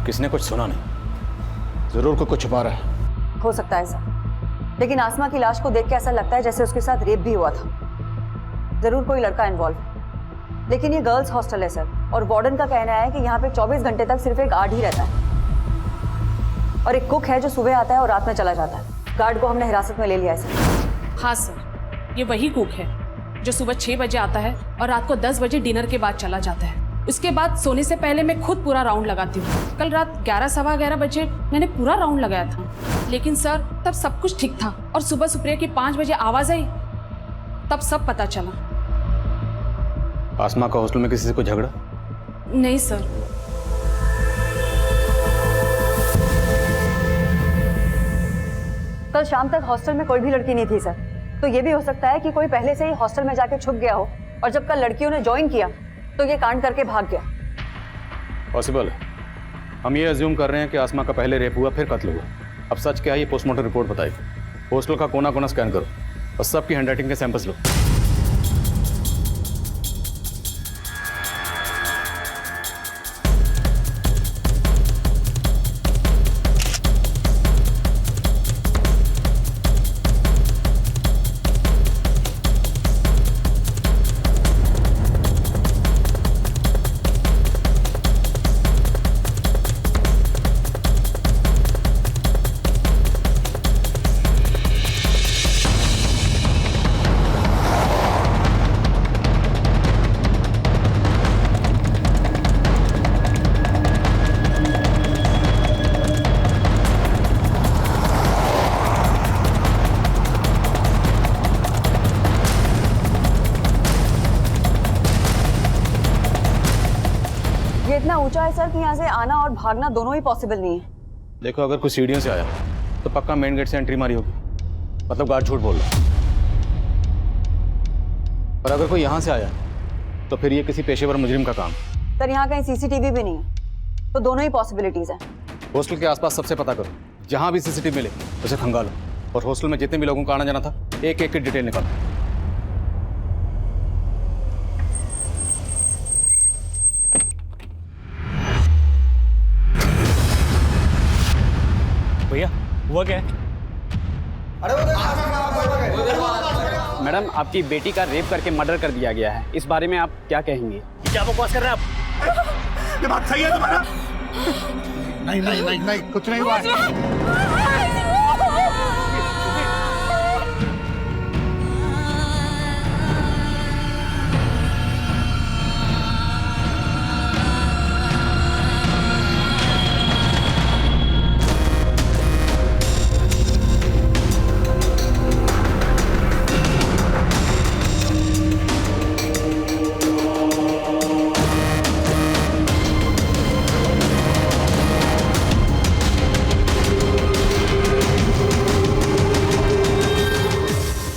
किसी ने कुछ सुना नहीं, जरूर कोई कुछ छुपा रहा है। हो सकता है सर, लेकिन आसमा की लाश को देख के ऐसा लगता है जैसे उसके साथ रेप भी हुआ था। जरूर कोई लड़का इन्वॉल्व है, लेकिन ये गर्ल्स हॉस्टल है सर, और वार्डन का कहना है कि यहाँ पे 24 घंटे तक सिर्फ एक गार्ड ही रहता है, और एक कुक है जो सुबह आता है और रात में चला जाता है। गार्ड को हमने हिरासत में ले लिया है सर। हाँ सर, ये वही कुक है जो सुबह 6 बजे आता है और रात को 10 बजे डिनर के बाद चला जाता है। उसके बाद सोने से पहले मैं खुद पूरा राउंड लगाती हूँ। कल रात 11 सवा 11 बजे मैंने पूरा राउंड लगाया था, लेकिन सर तब सब कुछ ठीक था, और सुबह सुप्रिया की 5 बजे आवाज आई, तब सब पता चला। आसमा का हॉस्टल में किसी से कोई झगड़ा? नहीं सर। कल शाम तक हॉस्टल में कोई भी लड़की नहीं थी सर, तो ये भी हो सकता है कि कोई पहले से ही हॉस्टल में जाके छुप गया हो, और जब कल लड़कियों ने ज्वाइन किया तो ये कांड करके भाग गया। पॉसिबल है। हम ये अज्यूम कर रहे हैं कि आसमा का पहले रेप हुआ, फिर कत्ल हुआ। अब सच क्या है ये पोस्टमार्टम रिपोर्ट बताएगी। हॉस्टल का कोना कोना स्कैन करो और सबकी हैंडराइटिंग के सैंपल्स लो। इतना ऊंचा है सर कि यहाँ से आना और भागना दोनों ही पॉसिबल नहीं है। देखो, अगर कोई सीढ़ियों से आया तो पक्का मेन गेट से एंट्री मारी होगी, मतलब गार्ड झूठ बोल रहा है। और अगर कोई यहाँ से आया तो फिर ये किसी पेशेवर मुजरिम का काम। सर यहाँ कहीं सीसीटीवी भी नहीं है, तो दोनों ही पॉसिबिलिटीज हैं। हॉस्टल के आसपास सबसे पता करो, जहाँ भी सीसीटीवी मिले उसे खंगालो, और हॉस्टल में जितने भी लोगों का आना जाना था एक एक की डिटेल निकालो। भैया हुआ क्या है? मैडम, आपकी बेटी का रेप करके मर्डर कर दिया गया है, इस बारे में आप क्या कहेंगे? क्या बकवास कर रहे हैं आप? ये बात सही है तुम्हारा? नहीं नहीं नहीं नहीं, कुछ नहीं हुआ।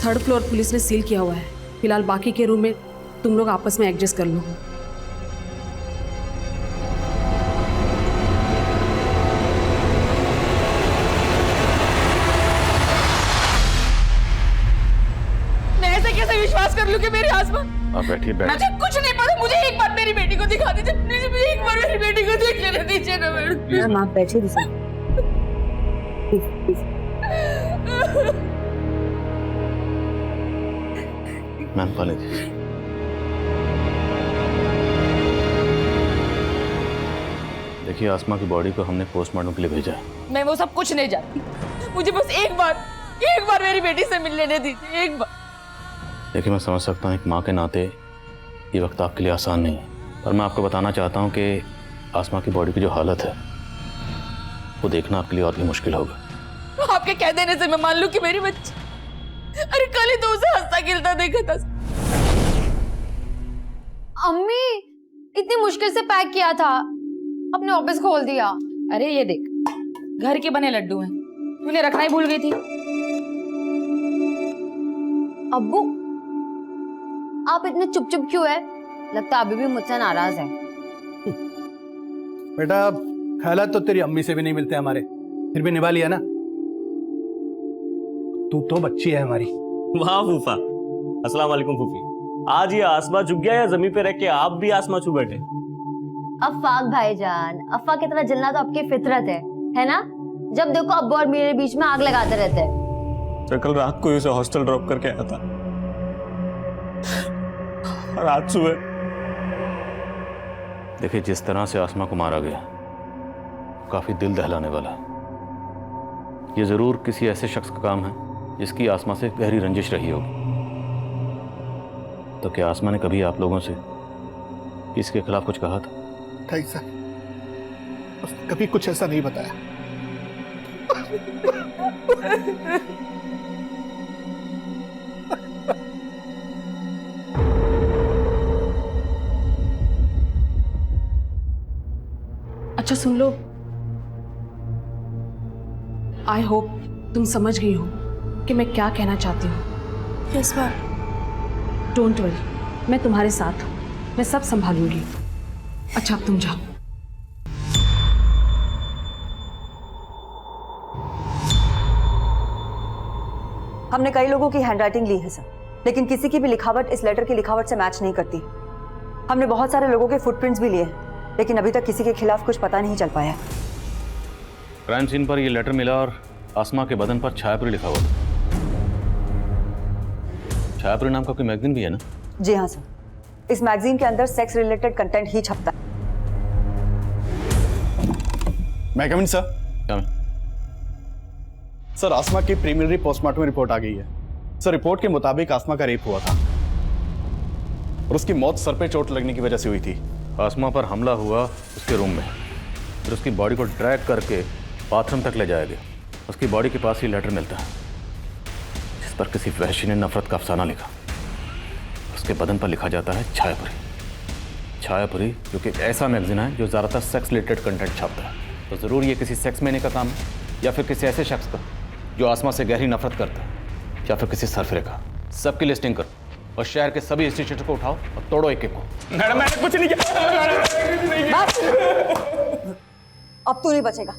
थर्ड फ्लोर पुलिस ने सील किया हुआ है। फिलहाल बाकी के रूम में तुम लोग आपस में एडजस्ट कर लो। मैं ऐसे कैसे विश्वास कर लूं कि मेरी आसमा? आप बैठिए, मुझे कुछ नहीं पता, मुझे एक बार मेरी बेटी को दिखा दीजिए प्लीज, मुझे एक बार मेरी बेटी को देख लेने दीजिए ना मैडम। मैम आप बैठिए दीजिए। मैम पानी दीजिए। देखिए, आसमा की बॉडी को हमने पोस्टमार्टम के लिए भेजा है। मैं वो सब कुछ नहीं जानती, मुझे बस एक बार मेरी बेटी से मिल लेने दीजिए, एक बार। देखिए, मैं समझ सकता हूँ एक माँ के नाते ये वक्त आपके लिए आसान नहीं है, पर मैं आपको बताना चाहता हूँ कि आसमा की बॉडी की जो हालत है वो देखना आपके लिए और भी मुश्किल होगा। आपके कह देने से मैं मान लूं कि मेरी बच्ची, अरे कल ही तो उसे हंसता खेलता देखा था। अम्मी इतनी मुश्किल से पैक किया था, अपने ऑफिस खोल दिया। अरे ये देख, घर के बने लड्डू हैं, तूने रखना ही भूल गई थी। अब्बू आप इतने चुप चुप क्यों है? लगता अभी भी मुझसे नाराज है। बेटा ख्यालात तो तेरी अम्मी से भी नहीं मिलते हमारे, फिर भी निभा लिया ना। तू तो बच्ची है हमारी। वाह फूफा, अस्सलाम वालेकुम फूफी। आज ये आसमां झुक गया या जमीन पे रह के आप भी आसमां छू बैठे? अफाक भाईजान, अफा की तरह जलना तो आपकी फितरत है ना? जब देखो अब्बू और मेरे बीच में आग लगाते रहते हैं। तो कल रात को उसे हॉस्टल ड्रॉप करके आया था और आज सुबह। देखिए, जिस तरह से आसमा को मारा गया काफी दिल दहलाने वाला है। ये जरूर किसी ऐसे शख्स का काम है जिसकी आसमा से गहरी रंजिश रही होगी। तो क्या आसमा ने कभी आप लोगों से इसके खिलाफ कुछ कहा था? नहीं सर, उसने कभी कुछ ऐसा नहीं बताया। अच्छा सुन लो, आई होप तुम समझ गई हो कि मैं क्या कहना चाहती हूँ। Yes ma'am. डोंट वरी, मैं तुम्हारे साथ हूँ, मैं सब संभालूंगी। अच्छा अब तुम जाओ। हमने कई लोगों की हैंडराइटिंग ली है सर, लेकिन किसी की भी लिखावट इस लेटर की लिखावट से मैच नहीं करती। हमने बहुत सारे लोगों के फुटप्रिंट्स भी लिए हैं, लेकिन अभी तक किसी के खिलाफ कुछ पता नहीं चल पाया। क्राइम सीन पर यह लेटर मिला और आसमा के बदन पर छायापुरी लिखा हुआ था। छायापुरी नाम का कोई मैगजीन भी है ना? जी हाँ सर, इस मैगजीन के अंदर सेक्स रिलेटेड कंटेंट ही छपता है। मैं कम इन सर? सर, आसमा की प्रीलिमिनरी पोस्टमार्टम रिपोर्ट आ गई है। सर, रिपोर्ट के मुताबिक आसमा का रेप हुआ था और उसकी मौत सर पे चोट लगने की वजह से हुई थी। आसमा पर हमला हुआ उसके रूम में, फिर उसकी बॉडी को ड्रैग करके बाथरूम तक ले जाया गया। उसकी बॉडी के पास ही लेटर मिलता है जिस पर किसी वहशी ने नफरत का अफसाना लिखा। उसके बदन पर लिखा जाता है छायापुरी। छायापुरी जो कि एक ऐसा मैगजीन है जो ज़्यादातर सेक्स रिलेटेड कंटेंट छापता है, तो ज़रूर ये किसी सेक्स मैने का काम है या फिर किसी ऐसे शख्स का जो आसमा से गहरी नफरत करता है, या फिर किसी सरफिरे का। सबकी लिस्टिंग करो और शहर के सभी इंस्टीट्यूट को उठाओ और तोड़ो एक एक को। मैडम मैंने कुछ नहीं किया। अब तू नहीं बचेगा।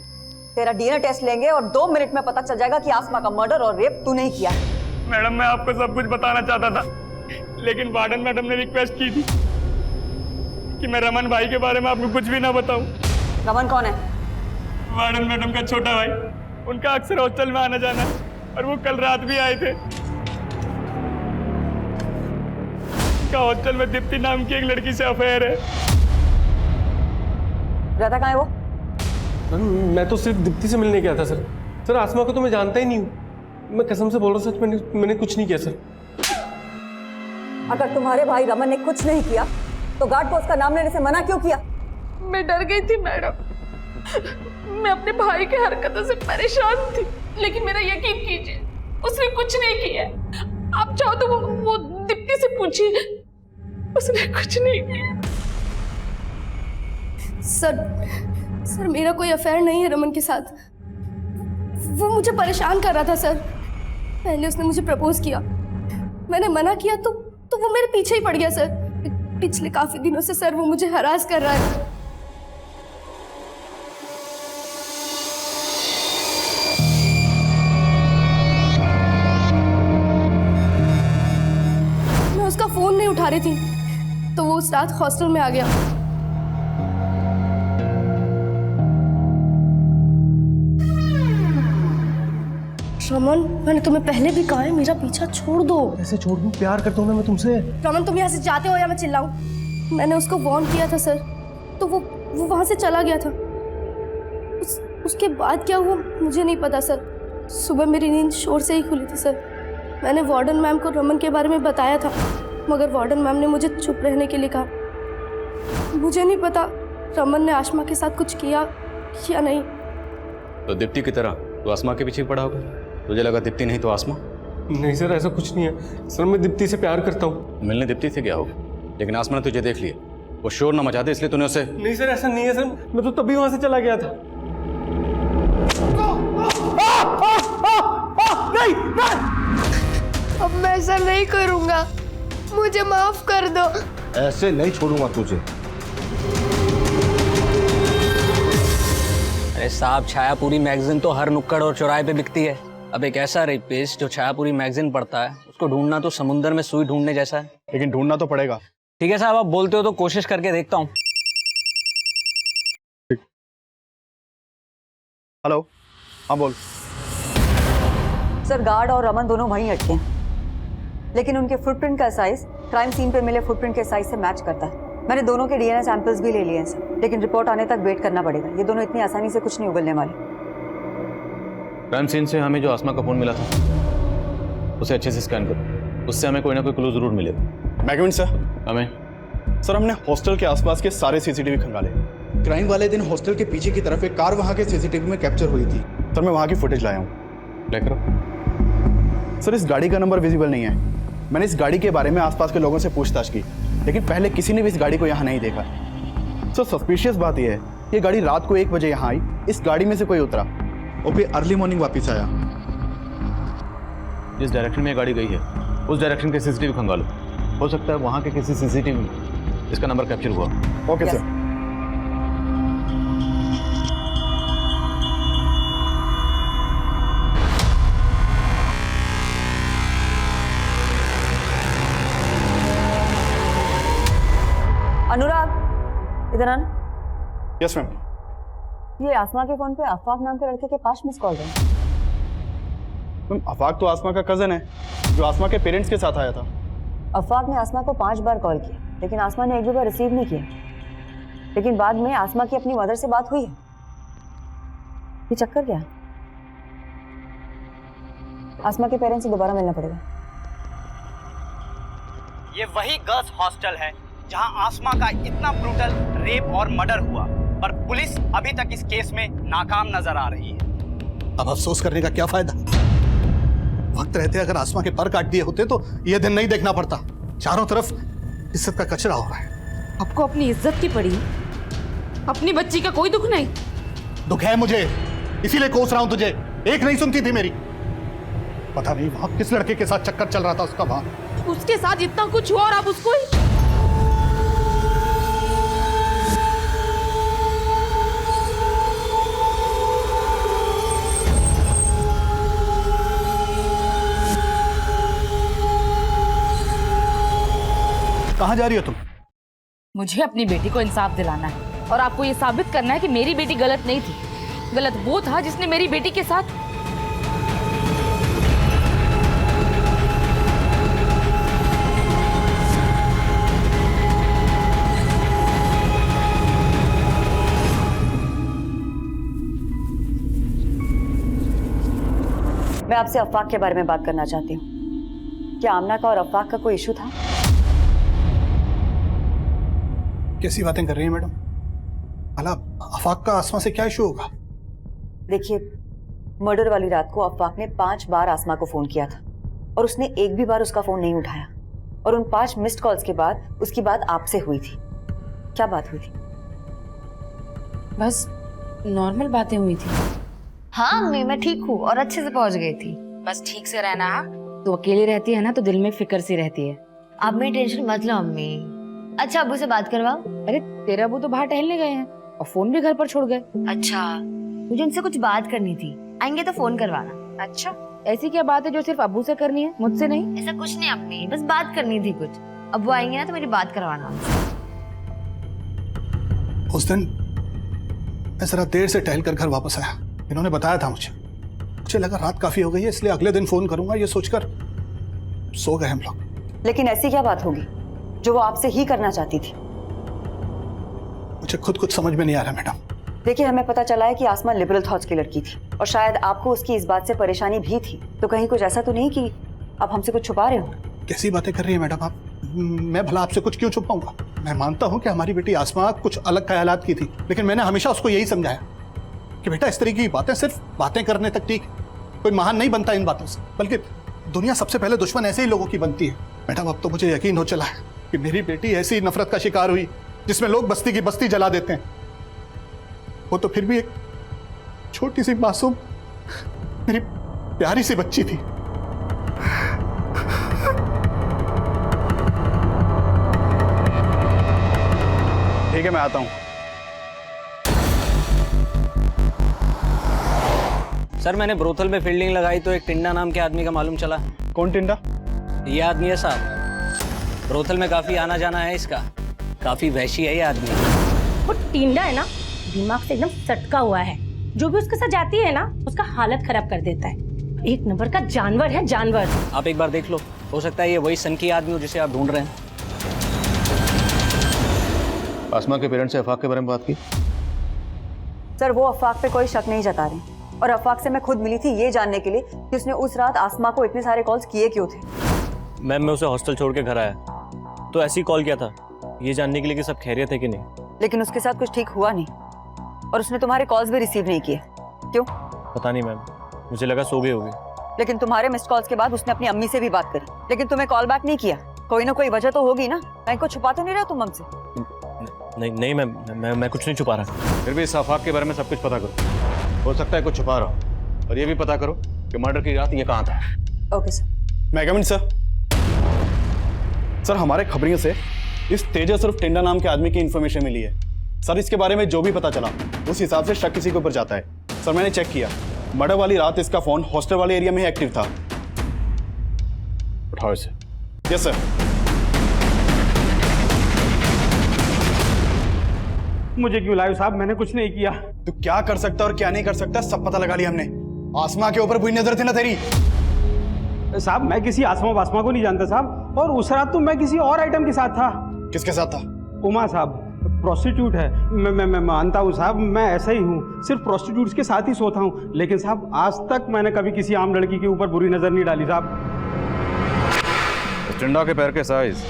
तेरा डीएनए टेस्ट लेंगे और 2 मिनट में पता चल जाएगा कि आसमा का मर्डर और रेप तूने ही किया है। मैडम मैं आपको सब कुछ बताना चाहता था, लेकिन वार्डन मैडम ने रिक्वेस्ट की थी कि मैं रमन भाई के बारे में आपको कुछ भी ना बताऊं। रमन कौन है? वार्डन मैडम का छोटा भाई। उनका अक्सर हॉस्टल में आना जाना और वो कल रात भी आए थे। उनका हॉस्टल में दीप्ति नाम की एक लड़की से अफेयर है। रहता कहाँ है वो? मैं तो सिर्फ दीप्ति से मिलने गया था सर। सर, आसमा को तो मैं जानता ही नहीं हूँ। मैं कसम से बोल रहा हूँ सच, मैंने कुछ नहीं किया सर। अगर तुम्हारे भाई रमन ने कुछ नहीं किया तो गार्ड को उसका नाम लेने से मना क्यों किया? मैं डर गई थी मैडम, मैं अपने भाई की हरकतों से परेशान थी, लेकिन मेरा यकीन कीजिए उसने कुछ नहीं किया। आप चाहो तो वो दीप्ति से पूछिए, उसने कुछ नहीं किया। सर मेरा कोई अफेयर नहीं है रमन के साथ। वो मुझे परेशान कर रहा था सर। पहले उसने मुझे प्रपोज किया, मैंने मना किया तो वो मेरे पीछे ही पड़ गया सर। पिछले काफी दिनों से सर वो मुझे हरास कर रहा है। मैं उसका फोन नहीं उठा रही थी तो वो उस रात हॉस्टल में आ गया। रमन, मैंने तुम्हें पहले भी कहा है मेरा पीछा छोड़ दो। ऐसे छोड़ दूं? प्यार करता हूँ ना मैं तुमसे। रमन, तुम यहाँ से जाते हो या मैं चिल्लाऊं? मैंने उसको वार्न किया था सर, तो वो वहां से चला गया था। उसके बाद क्या हुआ मुझे नहीं पता सर। सुबह मेरी नींद शोर से ही खुली थी सर। मैंने वार्डन मैम को रमन के बारे में बताया था, मगर वार्डन मैम ने मुझे चुप रहने के लिए कहा। मुझे नहीं पता रमन ने आसमा के साथ कुछ किया या नहीं। तो दीप्ति की तरह तो आसमा के पीछे पड़ा होगा। तुझे लगा दीप्ति नहीं तो आसमा? नहीं सर, ऐसा कुछ नहीं है सर, मैं दीप्ति से प्यार करता हूँ। मिलने दीप्ति से गया होगा, लेकिन आसमा ने तुझे देख लिया। वो शोर ना मचा दे इसलिए तूने उसे। नहीं सर, ऐसा नहीं है सर, मैं तो तभी वहां से चला गया था। नहीं, अब मैं ऐसा नहीं करूंगा, मुझे माफ कर दो। ऐसे नहीं छोड़ूंगा तुझे। अरे साहब, छायापुरी मैगजीन तो हर नुक्कड़ और चौराहे पे बिकती है। अब एक ऐसा रेपिस्ट जो छायापुरी मैगजीन पढ़ता है, उसको ढूंढना तो समुद्र में सुई ढूंढने जैसा है। लेकिन ढूंढना तो पड़ेगा। ठीक है साहब, आप बोलते हो तो कोशिश करके देखता हूँ। हेलो, हाँ बोल। सर, गार्ड और रमन दोनों वहीं अटके हैं, लेकिन उनके फुटप्रिंट का साइज क्राइम सीन पे मिले फुटप्रिंट के साइज से मैच करता है। मैंने दोनों के डीएनए सैंपल्स भी ले लिए हैं सर, लेकिन रिपोर्ट आने तक वेट करना पड़ेगा। ये दोनों इतनी आसानी से कुछ नहीं उगलने वाले। क्राइम सीन से हमें जो आसमा का फोन मिला था उसे अच्छे से स्कैन करो, उससे हमें कोई ना कोई क्लू जरूर मिलेगा। मैगविन सर, हमें सर हमने हॉस्टल के आसपास के सारे सीसीटीवी खंगाले। क्राइम वाले दिन हॉस्टल के पीछे की तरफ एक कार वहां के सीसीटीवी में कैप्चर हुई थी। सर मैं वहां की फुटेज लाया हूँ। प्ले करो। सर इस गाड़ी का नंबर विजिबल नहीं है। मैंने इस गाड़ी के बारे में आसपास के लोगों से पूछताछ की, लेकिन पहले किसी ने भी इस गाड़ी को यहाँ नहीं देखा। सर सस्पिशियस बात यह है, ये गाड़ी रात को 1 बजे यहाँ आई, इस गाड़ी में से कोई उतरा और फिर अर्ली मॉर्निंग वापस आया। जिस डायरेक्शन में ये गाड़ी गई है उस डायरेक्शन के सीसीटीवी खंगालो। हो सकता है वहां के किसी सीसीटीवी में इसका नंबर कैप्चर हुआ। Okay sir. अनुराग, इधर आना। Yes ma'am. ये आसमा के फोन पे अफाक नाम के लड़के के 5 मिस कॉल है। मैम अफाक तो आसमा का कजन है, जो आसमा के पेरेंट्स के साथ आया था। अफाक ने आसमा को 5 बार कॉल किया, लेकिन आसमा ने एक भी बार रिसीव नहीं किया। लेकिन बाद में आसमा की अपनी मदर से बात हुई है। ये चक्कर क्या? आसमा के पेरेंट्स से दोबारा मिलना पड़ेगा। ये वही गर्ल्स हॉस्टल है जहां आसमा का इतना ब्रूटल रेप और मर्डर हुआ, पर पुलिस अभी तक इस केस में नाकाम नजर आ रही है। अब अफसोस करने का क्या फायदा? वक्त रहते अगर आसमा के पर काट दिए होते तो यह दिन नहीं देखना पड़ता। चारों तरफ इज्जत का कचरा हो रहा है। आपको अपनी इज्जत की पड़ी, अपनी बच्ची का कोई दुख नहीं। दुख है मुझे, इसीलिए कोस रहा हूं तुझे। एक नहीं सुनती थी मेरी। पता नहीं वहां किस लड़के के साथ चक्कर चल रहा था उसका। वहां उसके साथ इतना कुछ हुआ और आप उसको ही। कहां जा रही हो तुम? मुझे अपनी बेटी को इंसाफ दिलाना है और आपको ये साबित करना है कि मेरी बेटी गलत नहीं थी। गलत वो था जिसने मेरी बेटी के साथ। मैं आपसे अफाक के बारे में बात करना चाहती हूँ। क्या आमना का और अफाक का कोई इशू था? कैसी बातें कर रही हैं मैडम? भला अफाक का आसमा से क्या इशू होगा? देखिए, मर्डर वाली रात को अफाक ने 5 बार आसमा को फोन किया था और उसने एक भी बार उसका फोन नहीं उठाया। और उन 5 मिस्ड कॉल्स के बाद उसकी बात आपसे हुई थी। क्या बात हुई थी? बस नॉर्मल बातें हुई थी। हाँ अम्मी, मैं ठीक हूँ और अच्छे से पहुंच गई थी। बस ठीक से रहना। तो अकेली रहती है ना तो दिल में फिक्र सी रहती है। आप मेरी टेंशन मत लो अम्मी। अच्छा, अब्बू से बात करवाओ। अरे तेरे अब्बू तो बाहर टहलने गए हैं और फोन भी घर पर छोड़ गए। अच्छा, मुझे उनसे कुछ बात करनी थी। आएंगे तो फोन करवाना। अच्छा, ऐसी क्या बात है जो सिर्फ अब्बू से करनी है, मुझसे नहीं? ऐसा कुछ नहीं अम्मी, बस बात करनी थी कुछ। अब्बू आएंगे ना तो मेरी बात करवाना। उस दिन मैं जरा देर से टहल कर घर वापस आया। इन्होंने बताया था मुझे लगा रात काफी हो गई है, इसलिए अगले दिन फोन करूंगा ये सोचकर सो गए हम लोग। लेकिन ऐसी क्या बात होगी जो वो आपसे ही करना चाहती थी? मुझे खुद कुछ समझ में नहीं आ रहा मैडम। देखिए, हमें पता चला है कि आसमा लिबरल थॉट्स की लड़की थी और शायद आपको उसकी इस बात से परेशानी भी थी। तो कहीं कुछ ऐसा तो नहीं कि आप हमसे कुछ छुपा रहे हो? कैसी बातें कर रही है मैडम आप? मैं भला आपसे कुछ क्यों छुपाऊंगा? मैं मानता हूं कि हमारी बेटी आसमा कुछ अलग ख्यालात की थी, लेकिन मैंने हमेशा उसको यही समझाया कि बेटा इस तरीके की बातें सिर्फ बातें करने तक ठीक है, कोई महान नहीं बनता इन बातों से, बल्कि दुनिया सबसे पहले दुश्मन ऐसे ही लोगों की बनती है। मैडम अब तो मुझे यकीन हो चला है कि मेरी बेटी ऐसी नफरत का शिकार हुई जिसमें लोग बस्ती की बस्ती जला देते हैं, वो तो फिर भी एक छोटी सी मासूम मेरी प्यारी सी बच्ची थी। ठीक है, मैं आता हूं। सर मैंने ब्रोथल में फील्डिंग लगाई तो एक टिंडा नाम के आदमी का मालूम चला। कौन टिंडा? ये आदमी है साहब, ब्रोथल में काफी आना जाना है इसका, काफी वहशी है ये आदमी। वो टिंडा है ना, दिमाग से एकदम सटका हुआ है, जो भी उसके साथ जाती है ना उसका हालत खराब कर देता है। एक नंबर का जानवर है, जानवर। आप एक बार देख लो, हो सकता है ये वही सनकी आदमी हो जिसे आप ढूंढ रहे हैं। आसमा के पेरेंट्स से अफाक के बारे में बात की? सर वो अफाक पे कोई शक नहीं जता रहे, और अफाक से मैं खुद मिली थी ये जानने के लिए कि उसने उस रात आसमा को इतने सारे कॉल्स किए क्यों थे। मैम मैं उसे हॉस्टल छोड़ के घर आया तो ऐसे ही कॉल किया था, ये जानने के लिए कि सब खैरियत है कि नहीं। लेकिन उसके साथ कुछ ठीक हुआ नहीं, और उसने तुम्हारे कॉल्स भी रिसीव नहीं किए। क्यों? पता नहीं मैम, मुझे लगा सो गई होगी। लेकिन तुम्हारे मिस्ड कॉल्स के बाद उसने अपनी अम्मी से भी बात करी, लेकिन तुम्हें कॉल बैक नहीं किया। कोई ना कोई वजह तो होगी ना, मैं को छुपा तो नहीं रहा तुम हमसे? नहीं मैम, मैं कुछ नहीं छुपा रहा। फिर भी इस अफाक के बारे में सब कुछ पता करो, हो सकता है कुछ छुपा रहा हो, और ये भी पता करो कि मर्डर की रात ये कहाँ था। Okay sir. मैं कमिंग सर। सर हमारे खबरियों से इस तेजस उर्फ टिंडा नाम के आदमी की इंफॉर्मेशन मिली है सर। इसके बारे में जो भी पता चला उस हिसाब से शक किसी के ऊपर जाता है सर। मैंने चेक किया, मर्डर वाली रात इसका फोन हॉस्टल वाले एरिया में ही एक्टिव था। उठाओ इसे। Yes sir. मुझे क्यों लाए साहब, मैंने कुछ नहीं किया। तू क्या कर सकता और क्या नहीं कर सकता सब पता लगा लिया हमने। आसमा के ऊपर बुरी नजर थी ना तेरी। साहब मैं किसी आसमा वासमा को नहीं जानता साहब, और उस रात तो मैं किसी और आइटम के साथ था। किसके साथ था? उमा साहब, प्रोस्टिट्यूट है। मैं मानता हूँ साहब, मैं ऐसा ही हूँ, सिर्फ प्रोस्टिट्यूट्स के साथ ही सोता हूँ। लेकिन साहब आज तक मैंने कभी किसी आम लड़की के ऊपर बुरी नजर नहीं डाली साहब। टिंडा के पैर के साइज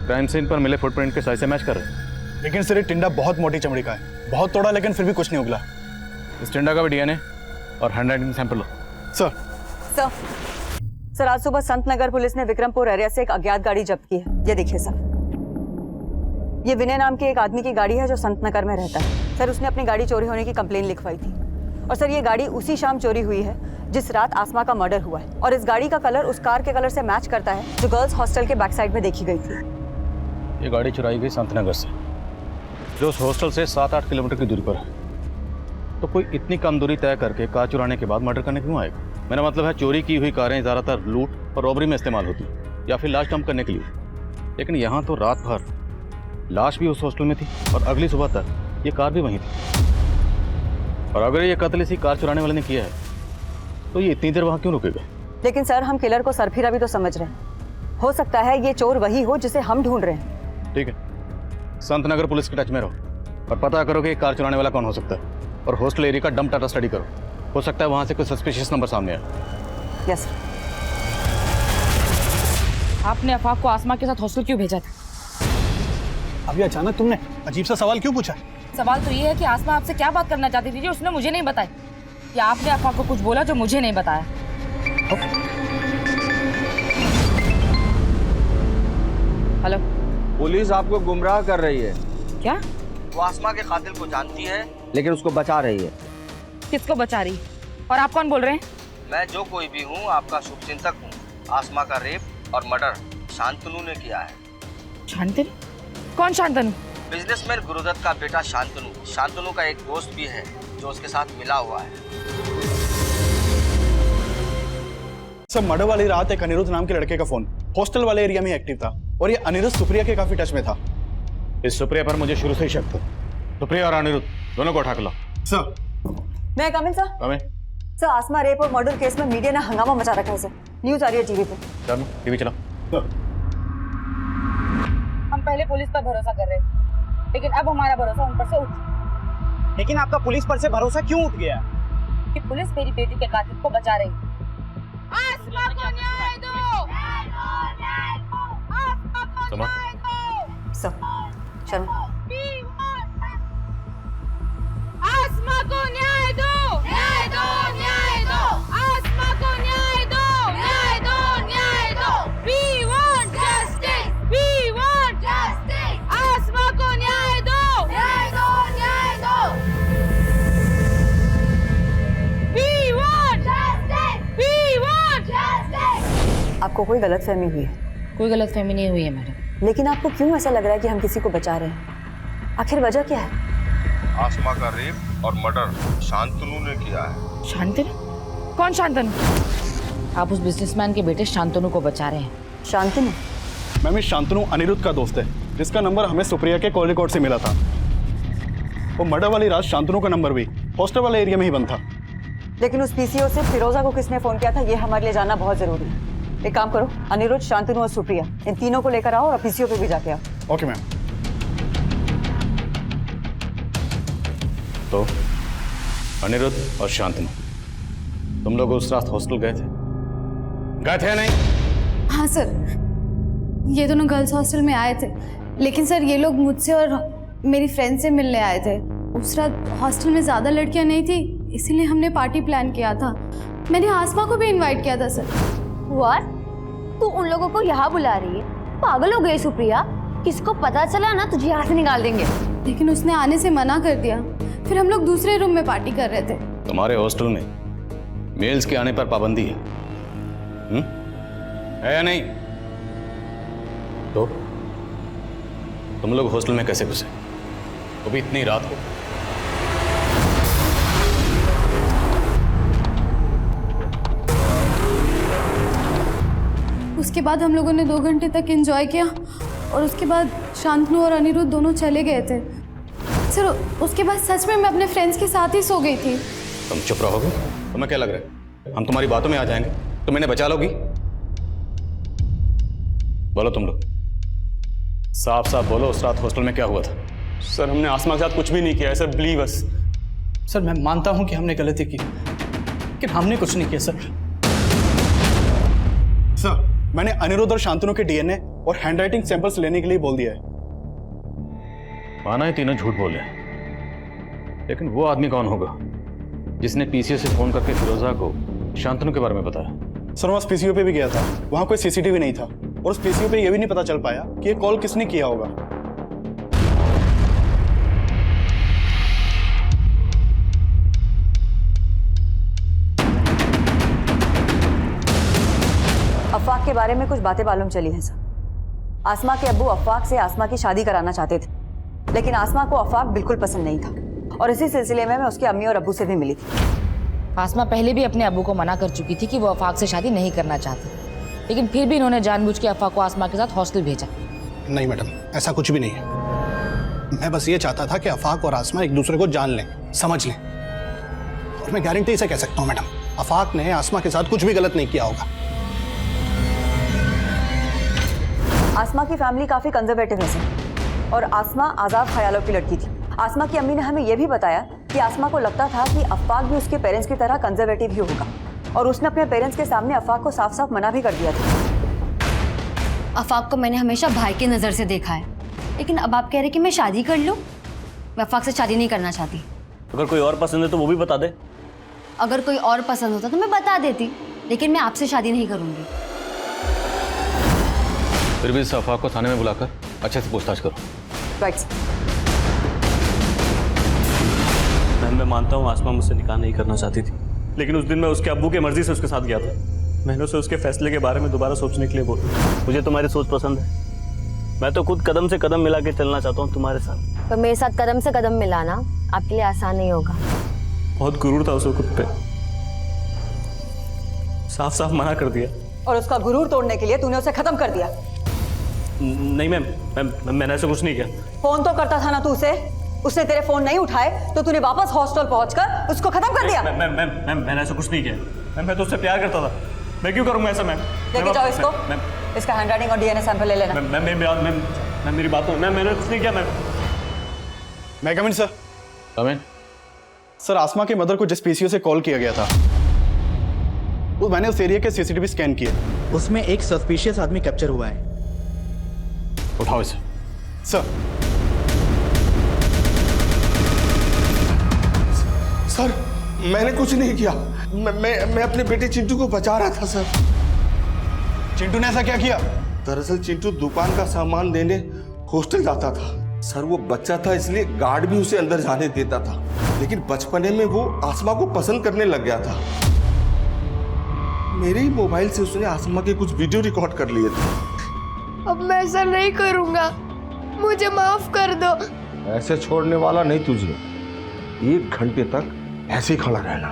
क्राइम सीन पर मिले फुटप्रिंट के साइज से मैच कर रहे हैं। लेकिन सर ये टिंडा बहुत मोटी चमड़ी का है, बहुत तोड़ा, लेकिन फिर भी कुछ नहीं उगला। इस टिंडा का भी डीएनए और हैंडराइटिंग सैंपल लो। सर। सर आज सुबह संत नगर पुलिस ने विक्रमपुर एरिया से एक अज्ञात गाड़ी जब्त की है। ये देखिए सर, ये विनय नाम के एक आदमी की गाड़ी है जो संत नगर में रहता है। सर उसने अपनी गाड़ी चोरी होने की कंप्लेन लिखवाई थी, और सर ये गाड़ी उसी शाम चोरी हुई है जिस रात आसमा का मर्डर हुआ है, और इस गाड़ी का कलर उस कार के कलर से मैच करता है जो गर्ल्स हॉस्टल के बैक साइड में देखी गई थी। ये गाड़ी चुराई गई संत नगर से, जो उस हॉस्टल से 7-8 किलोमीटर की दूरी पर है। तो कोई इतनी कम दूरी तय करके कार चुराने के बाद मर्डर करने क्यों आएगा? मेरा मतलब है चोरी की हुई कारें ज़्यादातर लूट और रॉबरी में इस्तेमाल होती या फिर लाश डंप करने के लिए। लेकिन यहाँ तो रात भर लाश भी उस हॉस्टल में थी और अगली सुबह तक ये कार भी वहीं थी। और अगर ये कत्ल इसी कार चुराने वाले ने किया है तो ये इतनी देर वहाँ क्यों रुकेगा? लेकिन सर हम किलर को सरफिरा भी तो समझ रहे हैं, हो सकता है ये चोर वही हो जिसे हम ढूंढ रहे हैं। ठीक है, संत नगर पुलिस के टच में रहो और पता करो कि कार चुराने वाला कौन हो सकता है, और हॉस्टल एरिया का डंप डाटा स्टडी करो, हो सकता है वहाँ से कोई सस्पिशियस नंबर सामने आए। यस। आपने अफाक को आसमा के साथ हॉस्टल क्यों भेजा था? अभी अचानक तुमने अजीब सा सवाल क्यों पूछा? सवाल तो ये है कि आसमा आपसे क्या बात करना चाहती थी जो उसने मुझे नहीं बताई, या आपने अफाक को कुछ बोला जो मुझे नहीं बताया? हेलो, पुलिस आपको गुमराह कर रही है। क्या? वो आसमा के कातिल को जानती है लेकिन उसको बचा रही है। किसको बचा रही? और आप कौन बोल रहे हैं? मैं जो कोई भी हूँ आपका शुभचिंतक हूँ। आसमा का रेप और मर्डर शांतनु ने किया है। शांतनु? कौन शांतनु? बिजनेसमैन गुरुदत्त का बेटा शांतनु। शांतनु का एक दोस्त भी है जो उसके साथ मिला हुआ है। सर मर्डर वाली रात एक अनिरुद्ध नाम के लड़के का फोन हॉस्टल वाले एरिया में एक्टिव था, और ये अनिरुद्ध सुप्रिया के काफी टच में था। इस सुप्रिया पर मुझे शुरू से ही शक था। सुप्रिया और अनिरुद्ध दोनों को उठा के लाओ। सर। मैं कमिंग सर? कमिंग। सर आसमा रेप और मर्डर केस में मीडिया ने हंगामा मचा रखा है सर, न्यूज आ रही है टीवी पे। चलो टीवी चलाओ। हम पहले पुलिस पर भरोसा कर रहे थे, लेकिन अब हमारा भरोसा उन पर से उठ। लेकिन आपका पुलिस पर से भरोसा क्यों उठ गया? कि पुलिस मेरी बेटी के कातिल को बचा रही है। आसमा को न्याय दो! सर शर्मा, आसमा को न्याय दो, न्याय दो, न्याय दो, आसमा को न्याय दो, न्याय दो, न्याय दो। We want justice, we want justice, आसमा को न्याय दो, न्याय दो, न्याय दो। We want justice, we want justice। आपको कोई गलतफहमी हुई है? कोई गलतफहमी नहीं हुई है मैडम। लेकिन आपको क्यों ऐसा लग रहा है कि हम किसी को बचा रहे हैं? आखिर वजह क्या है? आसमा का रेप और मर्डर शांतनु ने किया है। शांतनु? कौन शांतनु? आप उस बिजनेसमैन के बेटे शांतनु को बचा रहे हैं। शांतनु? मैम, ये शांतनु अनिरुद्ध का दोस्त है, जिसका नंबर हमें सुप्रिया के कॉल रिकॉर्ड से मिला था। वो मर्डर वाली रात शांतनु का नंबर भी हॉस्टल वाले एरिया में ही बंद था। लेकिन उस पीसीओ से फिरोजा को किसने फोन किया था, ये हमारे लिए जानना बहुत जरूरी है। एक काम करो, अनिरुद्ध, शांतनु और सुप्रिया, इन तीनों को लेकर आओ और पीसीओ पे भी जाके आओ। Okay ma'am. तो अनिरुद्ध और शांतनु, तुम लोग उस रात हॉस्टल गए थे या नहीं? हाँ सर, ये दोनों गर्ल्स हॉस्टल में आए थे, लेकिन सर ये लोग मुझसे और मेरी फ्रेंड से मिलने आए थे। उस रात हॉस्टल में ज़्यादा लड़कियां नहीं थी, इसीलिए हमने पार्टी प्लान किया था। मैंने आसमा को भी इनवाइट किया था सर। व्हाट? तू उन लोगों को यहाँ बुला रही है? पागल हो गई सुप्रिया, किसको पता चला ना तुझे यहाँ से निकाल देंगे। लेकिन उसने आने से मना कर दिया, फिर हम लोग दूसरे रूम में पार्टी कर रहे थे। तुम्हारे हॉस्टल में मेल्स के आने पर पाबंदी है, है या नहीं? तो तुम लोग हॉस्टल में कैसे घुसे, वो भी इतनी रात को? उसके बाद हम लोगों ने 2 घंटे तक एंजॉय किया और उसके बाद शांतनु और अनिरुद्ध दोनों चले गए थे। सर उसके बाद सच में मैं अपने फ्रेंड्स के साथ ही सो गई थी। तुम चुप रहोगे? तुम्हें क्या लग रहा है हम तुम्हारी बातों में आ जाएंगे तो मैंने बचा लोगी? बोलो तुम लोग, साफ साफ बोलो, उस रात हॉस्टल में क्या हुआ था? सर हमने आसमा के साथ कुछ भी नहीं किया है सर, बिलीव अस। सर मैं मानता हूं कि हमने गलती की, लेकिन हमने कुछ नहीं किया सर। सर मैंने अनिरुद्ध और शांतनु के डीएनए और हैंडराइटिंग सैंपल्स लेने के लिए बोल दिया है। माना है तीनों झूठ बोले, लेकिन वो आदमी कौन होगा जिसने पीसीओ से फोन करके फिरोजा को शांतनु के बारे में बताया? सर वहाँ पीसीओ पे भी गया था, वहां कोई सीसीटीवी नहीं था और उस पीसीओ पे ये भी नहीं पता चल पाया कि ये कॉल किसने किया होगा। अफवाक के बारे में कुछ बातें मालूम चली हैं सर। आसमा के अब्बू अफवाक से आसमा की शादी कराना चाहते थे, लेकिन आसमा को अफवाक बिल्कुल पसंद नहीं था और इसी सिलसिले में मैं उसके अम्मी और अब्बू से भी मिली थी। आसमा पहले भी अपने अब्बू को मना कर चुकी थी कि वो अफाक से शादी नहीं करना चाहती, लेकिन फिर भी इन्होंने जानबूझ के अफाक को आसमा के साथ हॉस्टल भेजा। नहीं मैडम, ऐसा कुछ भी नहीं है। मैं बस ये चाहता था कि अफाक और आसमा एक दूसरे को जान लें, समझ लें, और मैं गारंटी से कह सकता हूँ मैडम, अफाक ने आसमा के साथ कुछ भी गलत नहीं किया होगा। आसमा की फैमिली काफी कंजर्वेटिव है सर, और आसमा आजाद ख्यालों की लड़की थी। आसमा की अम्मी ने हमें यह भी बताया कि आसमा को लगता था कि अफाक भी उसके पेरेंट्स की तरह कंजर्वेटिव ही होगा, और उसने अपने पेरेंट्स के सामने अफाक को साफ साफ मना भी कर दिया था। अफाक को मैंने हमेशा भाई की नज़र से देखा है, लेकिन अब आप कह रहे कि मैं शादी कर लूं? मैं अफाक से शादी नहीं करना चाहती। अगर कोई और पसंद है तो वो भी बता दे। अगर कोई और पसंद होता तो मैं बता देती, लेकिन मैं आपसे शादी नहीं करूंगी। फिर भी इस अफवाह को थाने में बुलाकर अच्छे से पूछताछ करो। राइट। मैं मानता हूँ आसमा मुझसे निकाह नहीं करना चाहती थी, लेकिन उस दिन मैं उसके अब्बू की मर्जी से उसके साथ गया था। मैंने उसे उसके फैसले के बारे में दोबारा सोचने के लिए बोला। मुझे तुम्हारी सोच पसंद है, मैं तो खुद कदम से कदम मिला के चलना चाहता हूँ तुम्हारे साथ। पर मेरे साथ कदम से कदम मिलाना आपके लिए आसान नहीं होगा। बहुत गुरूर था उसे खुद पे, साफ साफ मना कर दिया। और उसका गुरूर तोड़ने के लिए तूने उसे खत्म कर दिया। नहीं मैम, मैंने ऐसा कुछ नहीं किया। फोन तो करता था ना तू उसे, उसने तेरे फोन नहीं उठाए तो तूने वापस हॉस्टल पहुंचकर उसको खत्म कर दिया। मैम मैंने ऐसा कुछ नहीं किया। मैम मैं तो उससे प्यार करता था, मैं क्यों करूंगा ऐसा? मैम लेके जाओ इसको, इसका हैंडराइटिंग और डीएनए सैंपल ले लेना। मैम मेरी बात मैम मैंने कुछ नहीं किया। मैं कम इन सर। कम इन। सर आसमा के मदर को जिस पीसीओ से कॉल किया गया था, वो मैंने उस एरिया के सीसीटीवी स्कैन किए, उसमें एक सस्पिशियस आदमी कैप्चर हुआ है। उठाओ इसे। सर सर मैंने कुछ नहीं किया, मैं अपने बेटे चिंटू को बचा रहा था सर। चिंटू ने ऐसा क्या किया? दरअसल चिंटू दुकान का सामान लेने हॉस्टल जाता था सर। वो बच्चा था इसलिए गार्ड भी उसे अंदर जाने देता था, लेकिन बचपने में वो आसमा को पसंद करने लग गया था। मेरे ही मोबाइल से उसने आसमा के कुछ वीडियो रिकॉर्ड कर लिए थे। अब मैं ऐसा नहीं करूंगा, मुझे माफ कर दो। ऐसे छोड़ने वाला नहीं तुझे, 1 घंटे तक ऐसे ही खड़ा रहना।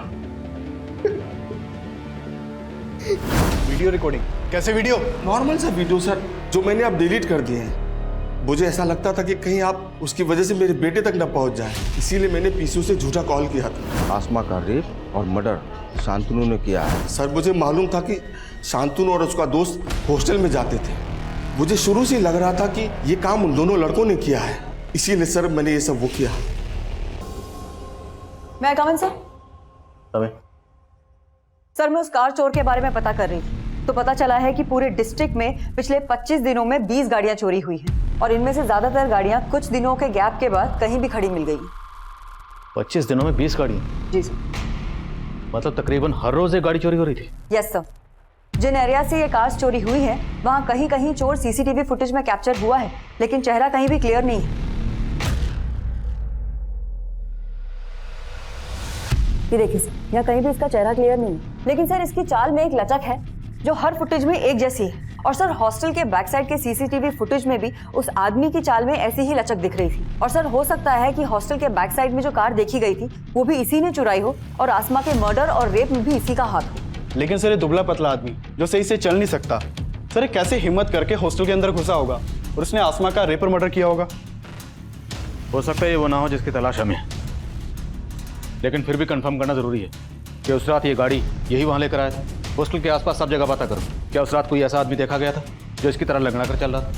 Video recording? कैसे वीडियो? नॉर्मल सा वीडियो सर, जो मैंने अब डिलीट कर दिए हैं। मुझे ऐसा लगता था कि कहीं आप उसकी वजह से मेरे बेटे तक न पहुंच जाए, इसीलिए मैंने पीसीओ से झूठा कॉल किया था। आसमा का रेप और मर्डर शांतनु ने किया है सर। मुझे मालूम था कि शांतनु और उसका दोस्त हॉस्टल में जाते थे। मुझे शुरू से लग रहा था कि ये काम उन दोनों लड़कों ने किया है, इसीलिए सर मैंने ये सब वो किया। मैं कमन सर? सर मैं उस कार चोर के बारे में पता कर रही थी, तो पता चला है कि पूरे डिस्ट्रिक्ट में पिछले 25 दिनों में 20 गाड़ियां चोरी हुई हैं और इनमें से ज्यादातर गाड़ियां कुछ दिनों के गैप के बाद कहीं भी खड़ी मिल गई। 25 दिनों में 20 गाड़ियां? जी सर। मतलब तकरीबन हर रोज एक गाड़ी चोरी हो रही थी? Yes sir. जिन एरिया से ये कार्स चोरी हुई है वहां कहीं कहीं चोर सीसीटीवी फुटेज में कैप्चर हुआ है, लेकिन चेहरा कहीं भी क्लियर नहीं है। ये देखिए सर, यहाँ कहीं भी इसका चेहरा क्लियर नहीं है, लेकिन सर इसकी चाल में एक लचक है जो हर फुटेज में एक जैसी है। और सर हॉस्टल के बैक साइड के सीसीटीवी फुटेज में भी उस आदमी की चाल में ऐसी ही लचक दिख रही थी। और सर हो सकता है कि हॉस्टल के बैक साइड में जो कार देखी गई थी वो भी इसी ने चुराई हो और आसमा के मर्डर और रेप में भी इसी का हाथ हो। लेकिन सर ये दुबला पतला आदमी जो सही से चल नहीं सकता, सर ये कैसे हिम्मत करके हॉस्टल के अंदर घुसा होगा और उसने आसमा का रेप और मर्डर किया होगा? हो सकता है ये वो ना हो जिसकी तलाश हमें, लेकिन फिर भी कंफर्म करना जरूरी है कि उस रात ये गाड़ी यही वहां लेकर आया था। हॉस्टल के आसपास सब जगह पता करो, क्या उस रात कोई ऐसा आदमी देखा गया था जो इसकी तरह लगना कर चल रहा था?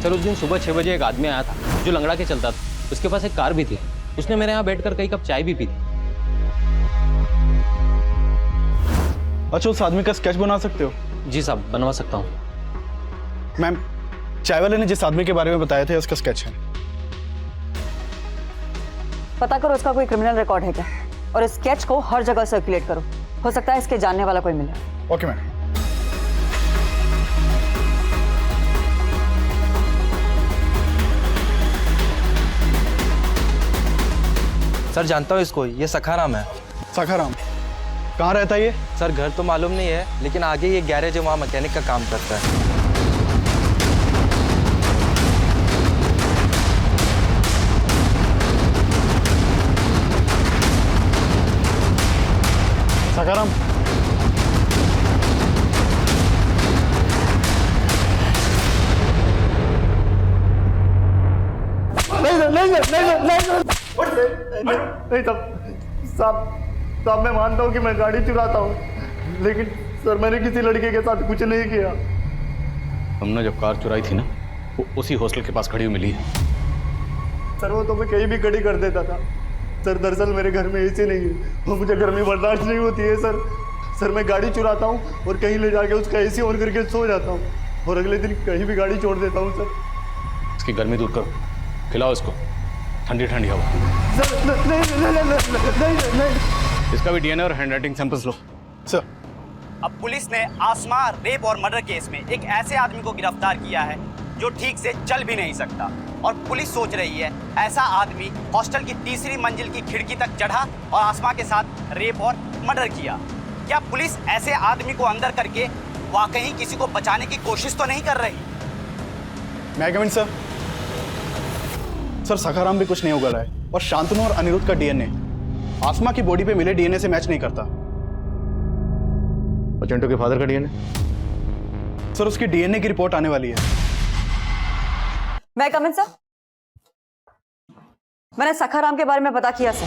सर उस दिन सुबह 6 बजे एक आदमी आया था जो लंगड़ा के चलता था, उसके पास एक कार भी थी, उसने मेरे यहाँ बैठकर कई कप चाय भी पी थी। अच्छा उस आदमी का स्केच बना सकते हो? जी साहब बनवा सकता हूँ। मैम चाय वाले ने जिस आदमी के बारे में बताया था उसका स्केच है। पता करो उसका कोई क्रिमिनल रिकॉर्ड है क्या और इस स्केच को हर जगह सर्कुलेट करो, हो सकता है इसके जानने वाला कोई मिले। Okay ma'am. सर जानता हूँ इसको, ये सखाराम है। सखाराम कहाँ रहता है ये? सर घर तो मालूम नहीं है, लेकिन आगे ये गैरेज है, वहाँ मैकेनिक का काम करता है। सखाराम नहीं साहब मैं मानता हूँ कि मैं गाड़ी चुराता हूँ, लेकिन सर मैंने किसी लड़के के साथ कुछ नहीं किया। हमने जब कार चुराई थी ना, वो उसी हॉस्टल के पास खड़ी हुई मिली है। सर वो तो मैं कहीं भी खड़ी कर देता था सर। दरअसल मेरे घर में एसी नहीं है, वो मुझे गर्मी बर्दाश्त नहीं होती है सर मैं गाड़ी चुराता हूँ और कहीं ले जाके उसका एसी ऑन करके सो जाता हूँ और अगले दिन कहीं भी गाड़ी छोड़ देता हूँ सर। इसकी गर्मी दूर करो, खिलाओ इसको ठंडी ठंडी हवा। नहीं। इसका भी डीएनए और हैंडराइटिंग सैंपल्स लो। सर अब पुलिस ने आसमा रेप और मर्डर केस में एक ऐसे आदमी को गिरफ्तार किया है जो ठीक से चल भी नहीं सकता, और पुलिस सोच रही है ऐसा आदमी हॉस्टल की 3री मंजिल की खिड़की तक चढ़ा और आसमा के साथ रेप और मर्डर किया। क्या पुलिस ऐसे आदमी को अंदर करके वाकई किसी को बचाने की कोशिश तो नहीं कर रही? मैं कमिंग सर? सर सखाराम भी कुछ नहीं उगल रहा है और शांतनु और अनिरुद्ध का डीएनए आसमा की बॉडी पे मिले डीएनए से मैच नहीं करता। और चिंटू के फादर का डीएनए? सर उसकी डीएनए की रिपोर्ट आने वाली है। मैं कमिंग सर? मैंने सखाराम के बारे में पता किया सर।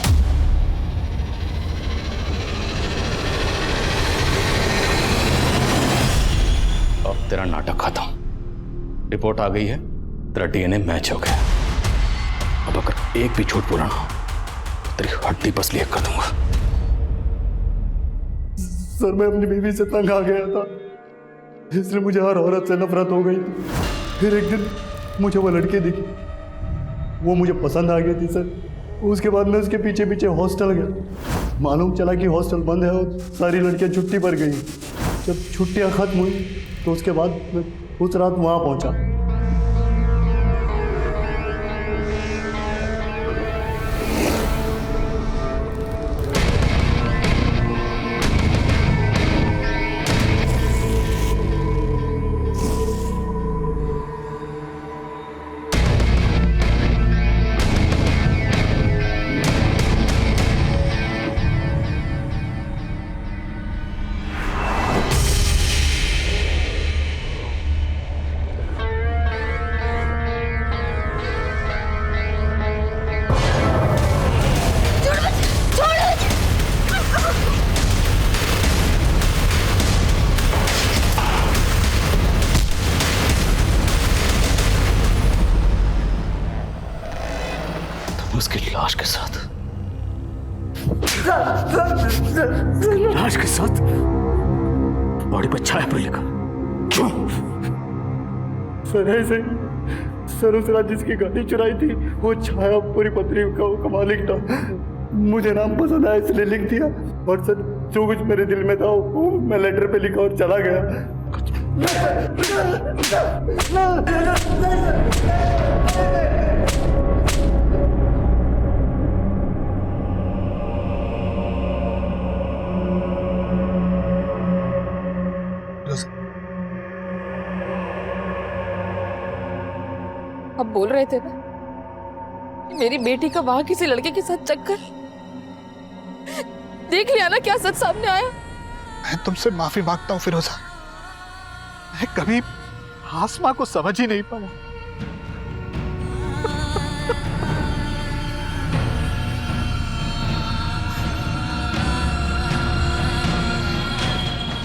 अब तेरा नाटक खत्म, रिपोर्ट आ गई है, तेरा डीएनए मैच हो गया। अब अगर एक भी झूठ बोला ना तो तेरी हड्डी पसली एक कर दूंगा। सर मैं अपनी बीवी से तंग आ गया था इसलिए मुझे हर औरत से नफरत हो गई थी। फिर एक दिन मुझे वो लड़की दिखी, वो मुझे पसंद आ गई थी सर। उसके बाद मैं उसके पीछे पीछे हॉस्टल गया। मालूम चला कि हॉस्टल बंद है और सारी लड़कियां छुट्टी पर गई। जब छुट्टियां खत्म हुई तो उसके बाद मैं उस रात वहाँ पहुँचा। उसकी लाश के साथ लाश के साथ बॉडी पर छायापुर लिखा। क्यों? सर ऐसे सर उस रात जिसकी गाड़ी चुराई थी वो छायापुरी पत्री का मालिक था। मुझे नाम पसंद आया इसलिए लिख दिया, और सर जो कुछ मेरे दिल में था वो मैं लेटर पे लिखा और चला गया। आप बोल रहे थे ना मेरी बेटी का वहां किसी लड़के के साथ चक्कर, देख लिया ना क्या सच सामने आया। मैं तुमसे माफी मांगता हूँ फिरोजा। मैं कभी आसमा को समझ ही नहीं पाया।